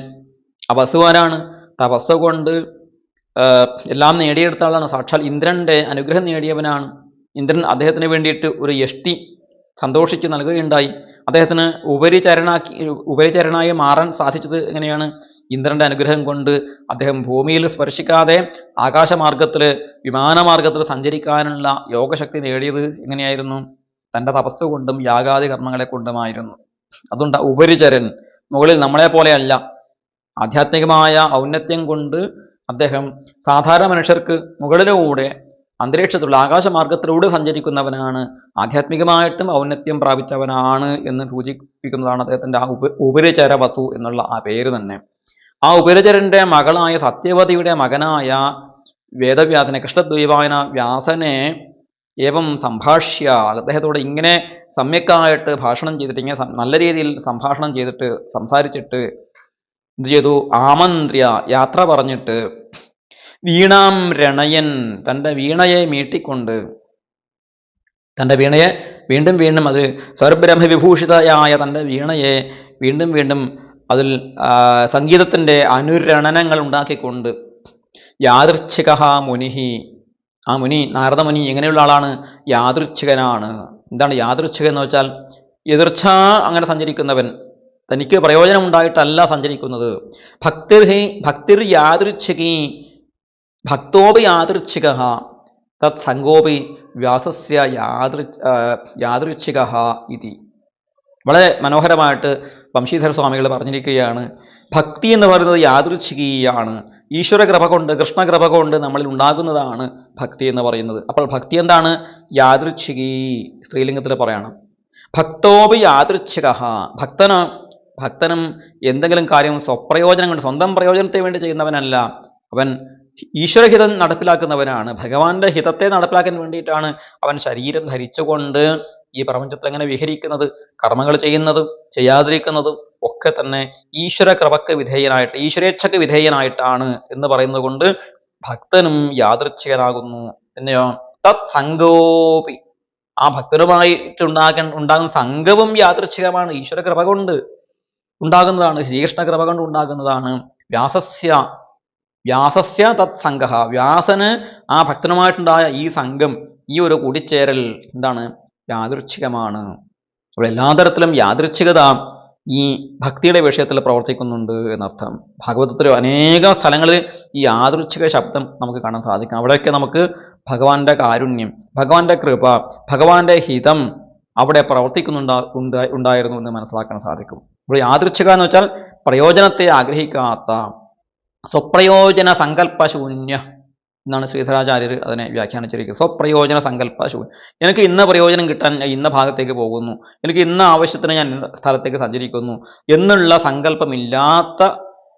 ആ വസു ആരാണ്? തപസ് കൊണ്ട് എല്ലാം നേടിയെടുത്ത ആളാണ്. സാക്ഷാൽ ഇന്ദ്രൻ്റെ അനുഗ്രഹം നേടിയവനാണ്. ഇന്ദ്രൻ അദ്ദേഹത്തിന് വേണ്ടിയിട്ട് ഒരു യഷ്ടി സന്തോഷിച്ച് നൽകുകയുണ്ടായി. അദ്ദേഹത്തിന് ഉപരിചരനായി മാറാൻ സാധിച്ചത് എങ്ങനെയാണ്? ഇന്ദ്രൻ്റെ അനുഗ്രഹം കൊണ്ട് അദ്ദേഹം ഭൂമിയിൽ സ്പർശിക്കാതെ ആകാശമാർഗത്തിൽ, വിമാനമാർഗത്തിൽ സഞ്ചരിക്കാനുള്ള യോഗശക്തി നേടിയത് എങ്ങനെയായിരുന്നു? തൻ്റെ തപസ് കൊണ്ടും യാഗാദി കർമ്മങ്ങളെ കൊണ്ടുമായിരുന്നു. അതുകൊണ്ട് ഉപരിചരൻ, മുകളിൽ നമ്മളെ പോലെയല്ല. ആധ്യാത്മികമായ ഔന്നത്യം കൊണ്ട് അദ്ദേഹം സാധാരണ മനുഷ്യർക്ക് മുകളിലൂടെ അന്തരീക്ഷത്തിലുള്ള ആകാശമാർഗത്തിലൂടെ സഞ്ചരിക്കുന്നവനാണ്. ആധ്യാത്മികമായിട്ടും ഔന്നത്യം പ്രാപിച്ചവനാണ് എന്ന് സൂചിപ്പിക്കുന്നതാണ് അദ്ദേഹത്തിൻ്റെ ആ ഉപരിചര വസു എന്നുള്ള ആ പേര് തന്നെ. ആ ഉപരിചരൻ്റെ മകളായ സത്യവതിയുടെ മകനായ വേദവ്യാസനെ, കൃഷ്ണദ്വൈപായന വ്യാസനെ ഏവം സംഭാഷ്യ, അദ്ദേഹത്തോട് ഇങ്ങനെ സമ്യക്കായിട്ട് ഭാഷണം ചെയ്തിട്ട്, ഇങ്ങനെ നല്ല രീതിയിൽ സംഭാഷണം ചെയ്തിട്ട്, സംസാരിച്ചിട്ട് എന്ത് ചെയ്തു? ആമന്ത്ര്യ, യാത്ര പറഞ്ഞിട്ട്, വീണാം രണയൻ, തൻ്റെ വീണയെ മീട്ടിക്കൊണ്ട്, തൻ്റെ വീണയെ വീണ്ടും വീണ്ടും അത് സർബ്രഹ്മവിഭൂഷിതയായ തൻ്റെ വീണയെ വീണ്ടും വീണ്ടും അതിൽ സംഗീതത്തിൻ്റെ അനുരണനങ്ങൾ ഉണ്ടാക്കിക്കൊണ്ട്, യാദൃച്ഛിക മുനിഹി, ആ മുനി നാരദമുനി എങ്ങനെയുള്ള ആളാണ്? യാദൃച്ഛികനാണ്. എന്താണ് യാദൃച്ഛികൻ എന്ന് വെച്ചാൽ? എതിർച്ഛ അങ്ങനെ സഞ്ചരിക്കുന്നവൻ, തനിക്ക് പ്രയോജനം ഉണ്ടായിട്ടല്ല സഞ്ചരിക്കുന്നത്. ഭക്തിർ യാദൃച്ഛികി ഭക്തോപി യാദൃച്ഛിക തത് സംഗോപി വ്യാസസ്യ യാദൃച്ഛിക ഇതി. വളരെ മനോഹരമായിട്ട് വംശീധര സ്വാമികൾ പറഞ്ഞിരിക്കുകയാണ്. ഭക്തി എന്ന് പറയുന്നത് യാദൃച്ഛികീയാണ്. ഈശ്വര കൃപ കൊണ്ട്, കൃഷ്ണകൃപ കൊണ്ട് നമ്മളിൽ ഉണ്ടാകുന്നതാണ് ഭക്തി എന്ന് പറയുന്നത്. അപ്പോൾ ഭക്തി എന്താണ്? യാദൃച്ഛികീ, സ്ത്രീലിംഗത്തിൽ പറയണം. ഭക്തോപി യാദൃച്ഛിക, ഭക്തനും എന്തെങ്കിലും കാര്യം സ്വപ്രയോജനം കൊണ്ട്, സ്വന്തം പ്രയോജനത്തെ വേണ്ടി ചെയ്യുന്നവനല്ല. അവൻ ഈശ്വരഹിതം നടപ്പിലാക്കുന്നവനാണ്. ഭഗവാന്റെ ഹിതത്തെ നടപ്പിലാക്കാൻ വേണ്ടിയിട്ടാണ് അവൻ ശരീരം ധരിച്ചുകൊണ്ട് ഈ പ്രപഞ്ചത്തിൽ എങ്ങനെ വിഹരിക്കുന്നത്, കർമ്മങ്ങൾ ചെയ്യുന്നതും ചെയ്യാതിരിക്കുന്നതും ഒക്കെ തന്നെ ഈശ്വര കൃപക്ക് വിധേയനായിട്ട്, ഈശ്വരേച്ഛക്ക് വിധേയനായിട്ടാണ് എന്ന് പറയുന്നത് കൊണ്ട് ഭക്തനും യാദൃച്ഛികനാകുന്നു. എന്നെയോ തത് സംഗോപി, ആ ഭക്തനുമായിട്ട് ഉണ്ടാകുന്ന സംഘവും യാദൃച്ഛികമാണ്, ഈശ്വര കൃപ കൊണ്ട് ഉണ്ടാകുന്നതാണ്, ശ്രീകൃഷ്ണ കൃപ കൊണ്ട് ഉണ്ടാകുന്നതാണ്. വ്യാസസ്യ തത് സംഘ, വ്യാസന് ആ ഭക്തനുമായിട്ടുണ്ടായ ഈ സംഘം, ഈ ഒരു കൂടിച്ചേരൽ എന്താണ്? യാദൃച്ഛികമാണ്. അപ്പോൾ എല്ലാ തരത്തിലും യാദൃച്ഛികത ഈ ഭക്തിയുടെ വിഷയത്തിൽ പ്രവർത്തിക്കുന്നുണ്ട് എന്നർത്ഥം. ഭാഗവതത്തിൽ അനേകം സ്ഥലങ്ങളിൽ ഈ യാദൃച്ഛിക ശബ്ദം നമുക്ക് കാണാൻ സാധിക്കും. അവിടെയൊക്കെ നമുക്ക് ഭഗവാന്റെ കാരുണ്യം, ഭഗവാന്റെ കൃപ, ഭഗവാന്റെ ഹിതം അവിടെ ഉണ്ടായിരുന്നു എന്ന് മനസ്സിലാക്കാൻ സാധിക്കും. അപ്പോൾ യാദൃച്ഛിക എന്ന് വെച്ചാൽ പ്രയോജനത്തെ ആഗ്രഹിക്കാത്ത, സ്വപ്രയോജന സങ്കല്പശൂന്യ എന്നാണ് ശ്രീധരാചാര്യർ അതിനെ വ്യാഖ്യാനിച്ചിരിക്കുന്നത്. സ്വപ്രയോജന സങ്കല്പശൂന്യ, എനിക്ക് ഇന്ന പ്രയോജനം കിട്ടാൻ ഞാൻ ഇന്ന ഭാഗത്തേക്ക് പോകുന്നു, എനിക്ക് ഇന്ന ആവശ്യത്തിന് ഞാൻ സ്ഥലത്തേക്ക് സഞ്ചരിക്കുന്നു എന്നുള്ള സങ്കല്പമില്ലാത്ത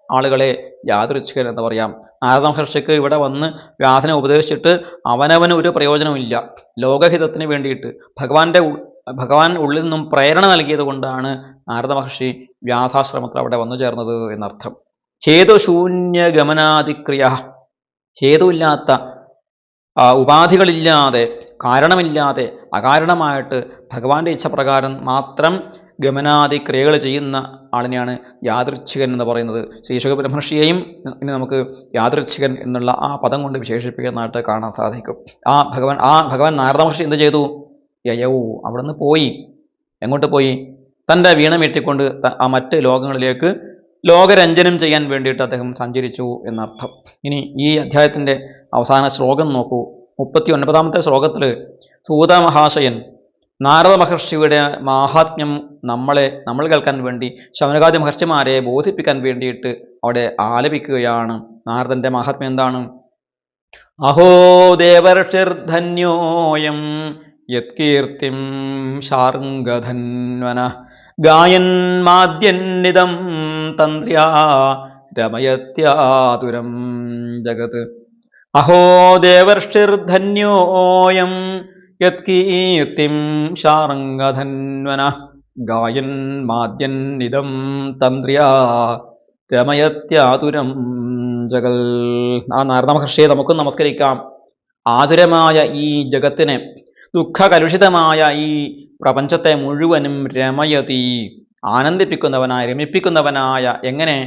ആളുകളെ യാദൃച്ഛികൻ എന്ന് പറയാം. നാരദ മഹർഷിക്ക് ഇവിടെ വന്ന് വ്യാസനെ ഉപദേശിച്ചിട്ട് അവനവന് ഒരു പ്രയോജനമില്ല, ലോകഹിതത്തിന് വേണ്ടിയിട്ട് ഭഗവാൻ ഉള്ളിൽ നിന്നും പ്രേരണ നൽകിയത് കൊണ്ടാണ് നാരദ മഹർഷി വ്യാസാശ്രമത്തിൽ അവിടെ വന്നു ചേർന്നത് എന്നർത്ഥം. ഹേതുശൂന്യ ഗമനാദിക്രിയ, ഹേതുവില്ലാത്ത, ഉപാധികളില്ലാതെ, കാരണമില്ലാതെ അകാരണമായിട്ട് ഭഗവാന്റെ ഇച്ഛപ്രകാരം മാത്രം ഗമനാദി ക്രിയകൾ ചെയ്യുന്ന ആളിനെയാണ് യാദൃച്ഛികൻ എന്ന് പറയുന്നത്. ശ്രീശുക ബ്രഹ്മർഷിയെയും ഇനി നമുക്ക് യാദൃച്ഛികൻ എന്നുള്ള ആ പദം കൊണ്ട് വിശേഷിപ്പിക്കുന്നതായിട്ട് കാണാൻ സാധിക്കും. ഭഗവാൻ നാരദ മഹർഷി എന്ത് ചെയ്തു? യയവു, അവിടെ നിന്ന് പോയി. എങ്ങോട്ട് പോയി? തൻ്റെ വീണ മീട്ടിക്കൊണ്ട് ആ മറ്റ് ലോകങ്ങളിലേക്ക് ലോകരഞ്ജനം ചെയ്യാൻ വേണ്ടിയിട്ട് അദ്ദേഹം സഞ്ചരിച്ചു എന്നർത്ഥം. ഇനി ഈ അധ്യായത്തിൻ്റെ അവസാന ശ്ലോകം നോക്കൂ. 39-ാമത്തെ ശ്ലോകത്തിൽ സൂത മഹാശയൻ നാരദ മഹർഷിയുടെ മാഹാത്മ്യം നമ്മൾ കേൾക്കാൻ വേണ്ടി ശൗനകാദി മഹർഷിമാരെ ബോധിപ്പിക്കാൻ വേണ്ടിയിട്ട് അവിടെ ആലപിക്കുകയാണ്. നാരദന്റെ മാഹാത്മ്യം എന്താണ്? അഹോ ദേവർഷിർധന്യോയം യത്കീർത്തിം ശാർംഗധന്വന ഗായന്മാദ്യന്നിതം തന്ത്ര്യാ രമയത്യാതുരം ജഗത്. അഹോ ദേവർഷിർധന്യോയം യത്കീർത്തിം ശാർംഗധന്വന ഗായന്മാദ്യന്നിതം തന്ത്ര്യാ രമയത്യാതുരം ജഗൽ. ആ നാരദ മഹർഷിയെ നമുക്കും നമസ്കരിക്കാം. ആതുരമായ ഈ ജഗത്തിനെ, ദുഃഖകലുഷിതമായ ഈ പ്രപഞ്ചത്തെ മുഴുവനും രമയതി, ആനന്ദിപ്പിക്കുന്നവനായ, രമിപ്പിക്കുന്നവനായ, എങ്ങനെ?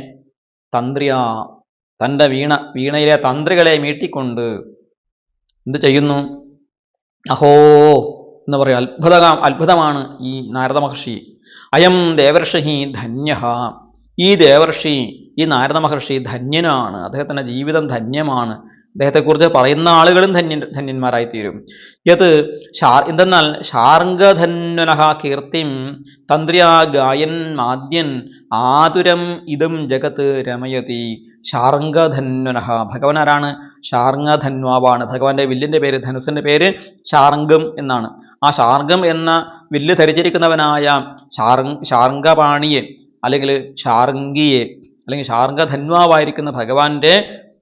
തന്ത്രിയ, തൻ്റെ വീണയിലെ തന്ത്രികളെ മീട്ടിക്കൊണ്ട് എന്ത് ചെയ്യുന്നു? അഹോ എന്ന് പറയാം, അത്ഭുതമാണ് ഈ നാരദ മഹർഷി. അയം ദേവർഷി ധന്യ, ഈ ദേവർഷി, ഈ നാരദ മഹർഷി ധന്യനാണ്, അദ്ദേഹത്തിൻ്റെ ജീവിതം ധന്യമാണ്. അദ്ദേഹത്തെക്കുറിച്ച് പറയുന്ന ആളുകളും ധന്യന്മാരായിത്തീരും. എന്തെന്നാൽ ശാർംഗധന്വനഃ കീർത്തിം തന്ത്ര്യാ ഗായൻ മാദ്യൻ ആതുരം ഇദം ജഗത് രമയതി. ശാർംഗധന്വനഃ, ഭഗവാൻ ആരാണ്? ശാർംഗധന്വാവാണ്. ഭഗവാന്റെ വില്ലിന്റെ പേര്, ധനുസിന്റെ പേര് ശാർംഗം എന്നാണ്. ആ ശാർംഗം എന്ന വില്ല് ധരിച്ചിരിക്കുന്നവനായ ശാർംഗപാണിയെ, അല്ലെങ്കിൽ ശാർംഗിയെ, അല്ലെങ്കിൽ ശാർംഗധന്വാവായിരിക്കുന്ന ഭഗവാന്റെ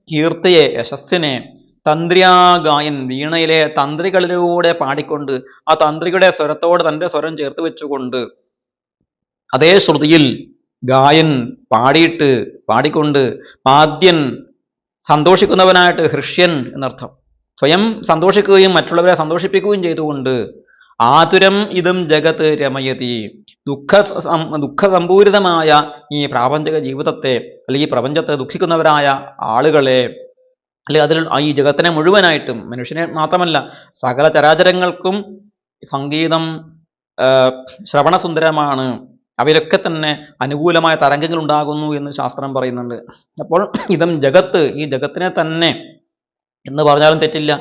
കീർത്തിയെ, യശസ്സിനെ തന്ത്ര്യാഗായൻ, വീണയിലെ തന്ത്രികളിലൂടെ പാടിക്കൊണ്ട്, ആ തന്ത്രിയുടെ സ്വരത്തോട് തൻ്റെ സ്വരം ചേർത്ത് വെച്ചുകൊണ്ട്, അതേ ശ്രുതിയിൽ ഗായൻ പാടിക്കൊണ്ട്, ആദ്യൻ സന്തോഷിക്കുന്നവനായിട്ട്, ഹൃഷ്യൻ എന്നർത്ഥം, സ്വയം സന്തോഷിക്കുകയും മറ്റുള്ളവരെ സന്തോഷിപ്പിക്കുകയും ചെയ്തുകൊണ്ട്, ആതുരം ഇതും ജഗത്ത് രമയതി, ദുഃഖസമ്പൂരിതമായ ഈ പ്രാപഞ്ചിക ജീവിതത്തെ, അല്ലെങ്കിൽ ഈ പ്രപഞ്ചത്തെ ദുഃഖിക്കുന്നവരായ ആളുകളെ, അല്ലെങ്കിൽ അതിൽ ഈ ജഗത്തിനെ മുഴുവനായിട്ടും, മനുഷ്യനെ മാത്രമല്ല സകല ചരാചരങ്ങൾക്കും സംഗീതം ശ്രവണസുന്ദരമാണ്, അവയിലൊക്കെ തന്നെ അനുകൂലമായ തരംഗങ്ങൾ ഉണ്ടാകുന്നു എന്ന് ശാസ്ത്രം പറയുന്നുണ്ട്. അപ്പോൾ ഇതം ജഗത്ത്, ഈ ജഗത്തിനെ തന്നെ എന്ന് പറഞ്ഞാലും തെറ്റില്ല.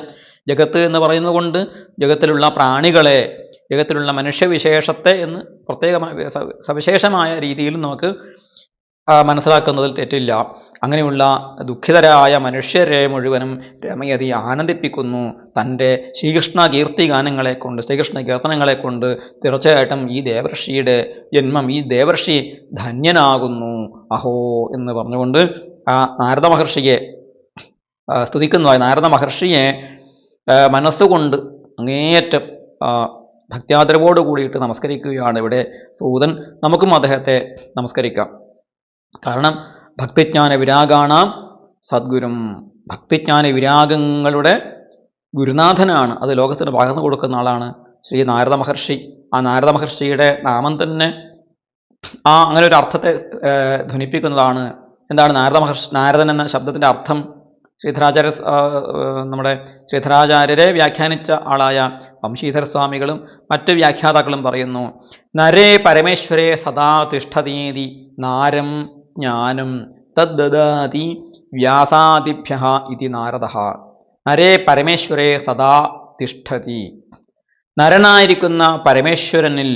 ജഗത്ത് എന്ന് പറയുന്നത് കൊണ്ട് ജഗത്തിലുള്ള പ്രാണികളെ, ജഗത്തിലുള്ള മനുഷ്യവിശേഷത്തെ എന്ന് പ്രത്യേകമായ സവിശേഷമായ രീതിയിൽ നമുക്ക് മനസ്സിലാക്കുന്നതിൽ തെറ്റില്ല. അങ്ങനെയുള്ള ദുഃഖിതരായ മനുഷ്യരെ മുഴുവനും രമയതി, ആനന്ദിപ്പിക്കുന്നു തൻ്റെ ശ്രീകൃഷ്ണ കീർത്തി ഗാനങ്ങളെ കൊണ്ട്, ശ്രീകൃഷ്ണ കീർത്തനങ്ങളെ കൊണ്ട്. തീർച്ചയായിട്ടും ഈ ദേവർഷിയുടെ ജന്മം, ഈ ദേവർഷി ധന്യനാകുന്നു അഹോ എന്ന് പറഞ്ഞുകൊണ്ട് ആ നാരദ മഹർഷിയെ സ്തുതിക്കുന്നതായി, നാരദ മഹർഷിയെ മനസ്സുകൊണ്ട് അങ്ങേയറ്റം ഭക്ത്യാദരവോട് കൂടിയിട്ട് നമസ്കരിക്കുകയാണ് ഇവിടെ സൂതൻ. നമുക്കും അദ്ദേഹത്തെ നമസ്കരിക്കാം. കാരണം ഭക്തിജ്ഞാന വിരാഗാണാം സദ്ഗുരും, ഭക്തിജ്ഞാന വിരാഗങ്ങളുടെ ഗുരുനാഥനാണ്, അത് ലോകത്തിന് പകർന്നു കൊടുക്കുന്ന ആളാണ് ശ്രീ നാരദ മഹർഷി. ആ നാരദ മഹർഷിയുടെ നാമം തന്നെ അങ്ങനെ ഒരു അർത്ഥത്തെ ധ്വനിപ്പിക്കുന്നതാണ്. എന്താണ് നാരദൻ എന്ന ശബ്ദത്തിൻ്റെ അർത്ഥം? നമ്മുടെ ശ്രീധരാചാര്യരെ വ്യാഖ്യാനിച്ച ആളായ വംശീധര സ്വാമികളും മറ്റ് വ്യാഖ്യാതാക്കളും പറയുന്നു, നരേ പരമേശ്വരേ സദാ തിഷ്ഠതീതി നാരം ജ്ഞാനം തദ്ദദാതി വ്യാസാദിഭ്യഃ ഇതി നാരദഃ. നരേ പരമേശ്വരേ സദാ തിഷ്ഠതി, നരനായിരിക്കുന്ന പരമേശ്വരനിൽ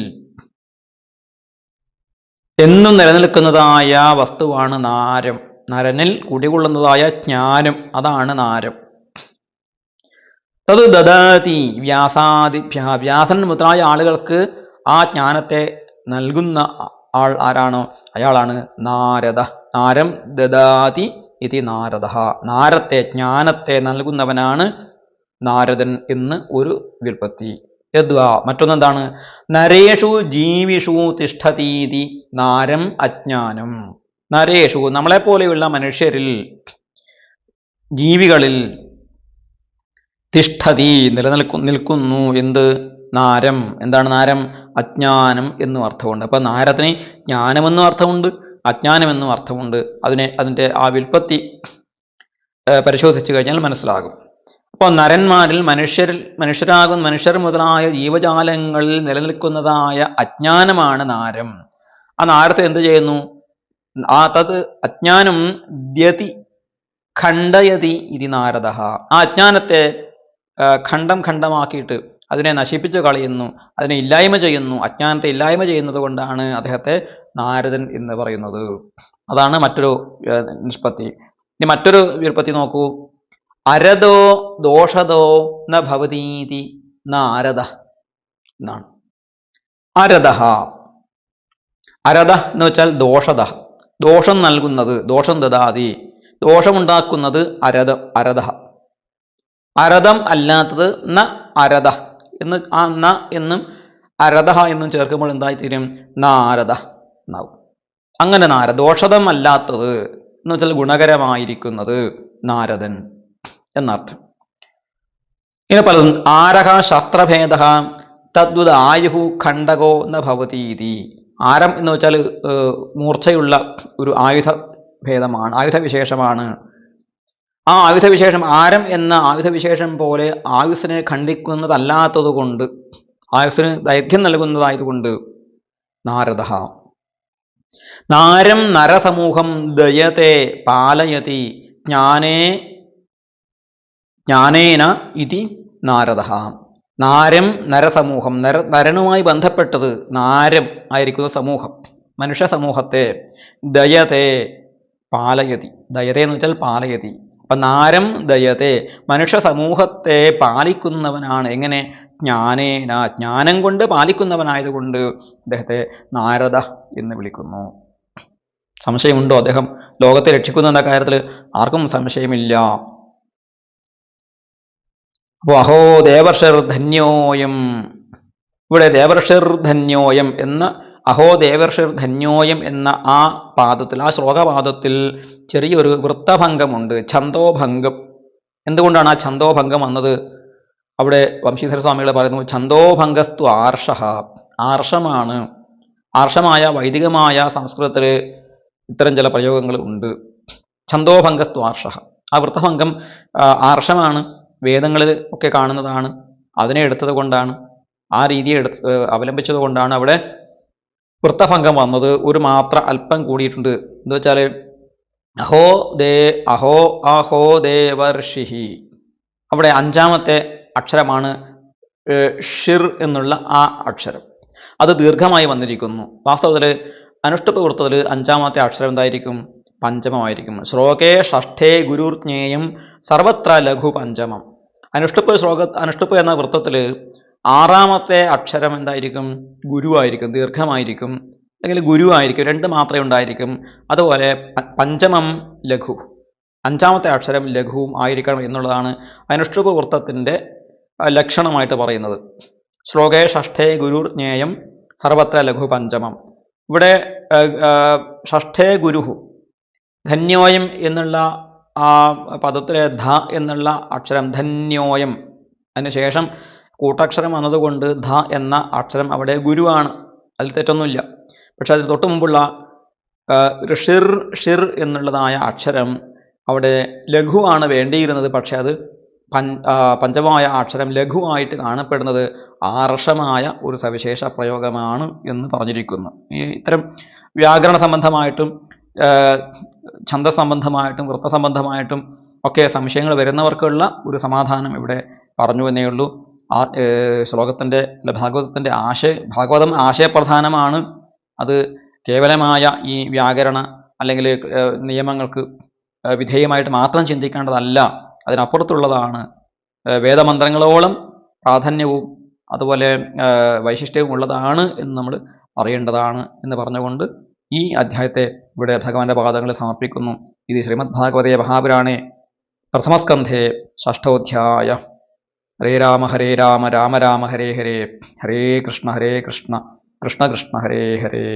എന്നും നിലനിൽക്കുന്നതായ വസ്തുവാണ് നാരം. നരനിൽ കുടികൊള്ളുന്നതായ ജ്ഞാനം, അതാണ് നാരം. തത് ദദാതി വ്യാസാദിഭ്യ, വ്യാസൻ മുതലായ ആളുകൾക്ക് ആ ജ്ഞാനത്തെ നൽകുന്ന ആൾ ആരാണോ അയാളാണ് നാരദ. നാരം ദദാതി ഇതി നാരദ. നാരത്തെ, ജ്ഞാനത്തെ നൽകുന്നവനാണ് നാരദൻ എന്ന് ഒരു വ്യുൽപ്പത്തി. യദ്വാ മറ്റൊന്നെന്താണ്? നരേഷു ജീവിഷു തിഷ്ഠതീതി നാരം അജ്ഞാനം. നരേഷു നമ്മളെപ്പോലെയുള്ള മനുഷ്യരിൽ, ജീവികളിൽ, തിഷ്ഠതി നിൽക്കുന്നു എന്ത്? നാരം. എന്താണ് നാരം? അജ്ഞാനം എന്നും അർത്ഥമുണ്ട്. അപ്പം നാരത്തിന് ജ്ഞാനമെന്നും അർത്ഥമുണ്ട്, അജ്ഞാനമെന്നും അർത്ഥമുണ്ട്. അതിൻ്റെ ആ വ്യുൽപ്പത്തി പരിശോധിച്ചു കഴിഞ്ഞാൽ മനസ്സിലാകും. അപ്പോൾ നരന്മാരിൽ, മനുഷ്യർ മുതലായ ജീവജാലങ്ങളിൽ നിലനിൽക്കുന്നതായ അജ്ഞാനമാണ് നാരം. ആ നാരത്തെ എന്ത് ചെയ്യുന്നു? തത് അജ്ഞാനം ദ്യതി ഖണ്ഡയതി ഇതി നാരദ. ആ അജ്ഞാനത്തെ ഖണ്ഡമാക്കിയിട്ട് അതിനെ നശിപ്പിച്ചു കളയുന്നു, അതിനെ ഇല്ലായ്മ ചെയ്യുന്നു. അജ്ഞാനത്തെ ഇല്ലായ്മ ചെയ്യുന്നത് കൊണ്ടാണ് അദ്ദേഹത്തെ നാരദൻ എന്ന് പറയുന്നത്. അതാണ് മറ്റൊരു നിഷ്പത്തി. ഇനി മറ്റൊരു വ്യുൽപ്പത്തി നോക്കൂ. അരദോ ദോഷദോ ന ഭവതീതി നാരദ എന്നാണ്. അരദ, അരദ എന്ന് വെച്ചാൽ ദോഷദ, ദോഷം നൽകുന്നത്, ദോഷം ദദാതി, ദോഷമുണ്ടാക്കുന്നത് അരദ. അരദം അല്ലാത്തത് ന അരദ എന്ന്, ആ ന എന്നും അരദ എന്നും ചേർക്കുമ്പോൾ എന്തായിത്തീരും? നാരദ എന്നാവും. അങ്ങനെ ദോഷദം അല്ലാത്തത് എന്ന് വെച്ചാൽ ഗുണകരമായിരിക്കുന്നത് നാരദൻ എന്നർത്ഥം. ഇങ്ങനെ പലതും. ആരഹ ശസ്ത്രഭേദ തദ്വത് ആയുഹു ഖണ്ഡകോ ന ഭവതീതി. ആരം എന്ന് വെച്ചാൽ മൂർച്ചയുള്ള ഒരു ആയുധഭേദമാണ്, ആയുധവിശേഷമാണ്. ആ ആയുധവിശേഷം, ആരം എന്ന ആയുധവിശേഷം പോലെ ആയുസ്സിനെ ഖണ്ഡിക്കുന്നതല്ലാത്തത് കൊണ്ട്, ആയുസ്സിന് ദൈർഘ്യം നൽകുന്നതായതുകൊണ്ട് നാരദ. നാരം നരസമൂഹം ദയത്തെ പാലയതി ജ്ഞാനേന ഇതി നാരദ. നാരം നരസമൂഹം, നരനുമായി ബന്ധപ്പെട്ടത് നാരം ആയിരിക്കുന്ന സമൂഹം, മനുഷ്യ സമൂഹത്തെ ദയത്തെ പാലയതി. ദയത്തെ എന്ന് വെച്ചാൽ പാലയതി. അപ്പം നാരം ദയത്തെ, മനുഷ്യ സമൂഹത്തെ പാലിക്കുന്നവനാണ്. എങ്ങനെ? ജ്ഞാനേന, ജ്ഞാനം കൊണ്ട് പാലിക്കുന്നവനായതുകൊണ്ട് അദ്ദേഹത്തെ നാരദ എന്ന് വിളിക്കുന്നു. സംശയമുണ്ടോ? അദ്ദേഹം ലോകത്തെ രക്ഷിക്കുന്ന കാര്യത്തിൽ ആർക്കും സംശയമില്ല. അപ്പോൾ അഹോ ദേവർഷിർ ധന്യോയം, ഇവിടെ ദേവർഷിർ ധന്യോയം എന്ന, അഹോ ദേവർഷിർ ധന്യോയം എന്ന ആ പാദത്തിൽ, ആ ശ്ലോകപാദത്തിൽ ചെറിയൊരു വൃത്തഭംഗമുണ്ട്, ഛന്തോഭംഗം. എന്തുകൊണ്ടാണ് ആ ഛന്തോഭംഗം വന്നത്? അവിടെ വംശീധര സ്വാമികൾ പറയുന്നു, ഛന്തോഭംഗസ്തു ആർഷ, ആർഷമാണ്. ആർഷമായ വൈദികമായ സംസ്കൃതത്തിൽ ഇത്തരം ചില പ്രയോഗങ്ങൾ ഉണ്ട്. ഛന്തോഭംഗസ്തു ആർഷ, ആ വൃത്തഭംഗം ആർഷമാണ്, വേദങ്ങളിൽ ഒക്കെ കാണുന്നതാണ്. അതിനെ എടുത്തത് കൊണ്ടാണ്, ആ രീതിയെ അവലംബിച്ചത് കൊണ്ടാണ് അവിടെ വൃത്തഭംഗം വന്നത്. ഒരു മാത്ര അല്പം കൂടിയിട്ടുണ്ട്. എന്താ വെച്ചാൽ അഹോ ദേവർഷിഹി, അവിടെ അഞ്ചാമത്തെ അക്ഷരമാണ് ഷിർ എന്നുള്ള ആ അക്ഷരം, അത് ദീർഘമായി വന്നിരിക്കുന്നു. വാസ്തവത്തിൽ അനുഷ്ടുപ്പ് വൃത്തത്തിൽ അഞ്ചാമത്തെ അക്ഷരം എന്തായിരിക്കും? പഞ്ചമമായിരിക്കും. ശ്ലോകേ ഷഷ്ഠേ ഗുരുജ്ഞേയം സർവത്ര ലഘു പഞ്ചമം. അനുഷ്ടുപ്പ് എന്ന വൃത്തത്തിൽ ആറാമത്തെ അക്ഷരം എന്തായിരിക്കും? ഗുരുവായിരിക്കും, ദീർഘമായിരിക്കും, അല്ലെങ്കിൽ ഗുരുവായിരിക്കും, രണ്ട് മാത്രമേ ഉണ്ടായിരിക്കും. അതുപോലെ പഞ്ചമം ലഘു, അഞ്ചാമത്തെ അക്ഷരം ലഘുവും ആയിരിക്കണം എന്നുള്ളതാണ് അനുഷ്ടുപ്പ് വൃത്തത്തിൻ്റെ ലക്ഷണമായിട്ട് പറയുന്നത്. ശ്ലോകേ ഷഷ്ഠേ ഗുരുർജ്ഞേയം സർവത്ര ലഘു പഞ്ചമം. ഇവിടെ ഷഷ്ഠേ ഗുരുഹു, ധന്യോയം എന്നുള്ള ആ പദത്തിലെ ധ എന്നുള്ള അക്ഷരം ധന്യോയം, അതിനുശേഷം കൂട്ടക്ഷരം വന്നതുകൊണ്ട് ധ എന്ന അക്ഷരം അവിടെ ഗുരുവാണ്, അതിൽ തെറ്റൊന്നുമില്ല. പക്ഷെ അതിന് തൊട്ട് മുമ്പുള്ള ഷിർ ഷിർ എന്നുള്ളതായ അക്ഷരം അവിടെ ലഘുവാണ് വേണ്ടിയിരുന്നത്. പക്ഷെ അത് പഞ്ചമമായ അക്ഷരം ലഘുവായിട്ട് കാണപ്പെടുന്നത് ആർഷമായ ഒരു സവിശേഷ പ്രയോഗമാണ് എന്ന് പറഞ്ഞിരിക്കുന്നു. ഇത്തരം വ്യാകരണ സംബന്ധമായിട്ടും ഛന്ദസംബന്ധമായിട്ടും വൃത്തസംബന്ധമായിട്ടും ഒക്കെ സംശയങ്ങൾ വരുന്നവർക്കുള്ള ഒരു സമാധാനം ഇവിടെ പറഞ്ഞു എന്നേ ഉള്ളൂ. ശ്ലോകത്തിൻ്റെ ഭാഗവതത്തിൻ്റെ ഭാഗവതം ആശയപ്രധാനമാണ്. അത് കേവലമായ ഈ വ്യാകരണ അല്ലെങ്കിൽ നിയമങ്ങൾക്ക് വിധേയമായിട്ട് മാത്രം ചിന്തിക്കേണ്ടതല്ല, അതിനപ്പുറത്തുള്ളതാണ്. വേദമന്ത്രങ്ങളോളം പ്രാധാന്യവും അതുപോലെ വൈശിഷ്ട്യവും ഉള്ളതാണ് എന്ന് നമ്മൾ അറിയേണ്ടതാണ് എന്ന് പറഞ്ഞുകൊണ്ട് ഈ അധ്യായത്തെ ഇവിടെ ഭഗവാന്റെ പാദങ്ങളിൽ സമർപ്പിക്കുന്നു. ഇത് ശ്രീമദ് ഭാഗവതേ മഹാപുരാണേ പ്രഥമസ്കന്ധേ ഷഷ്ഠോധ്യായ. ഹരേ രാമ രാമ രാമ ഹരേ ഹരേ, ഹരേ കൃഷ്ണ കൃഷ്ണ കൃഷ്ണ ഹരേ ഹരേ.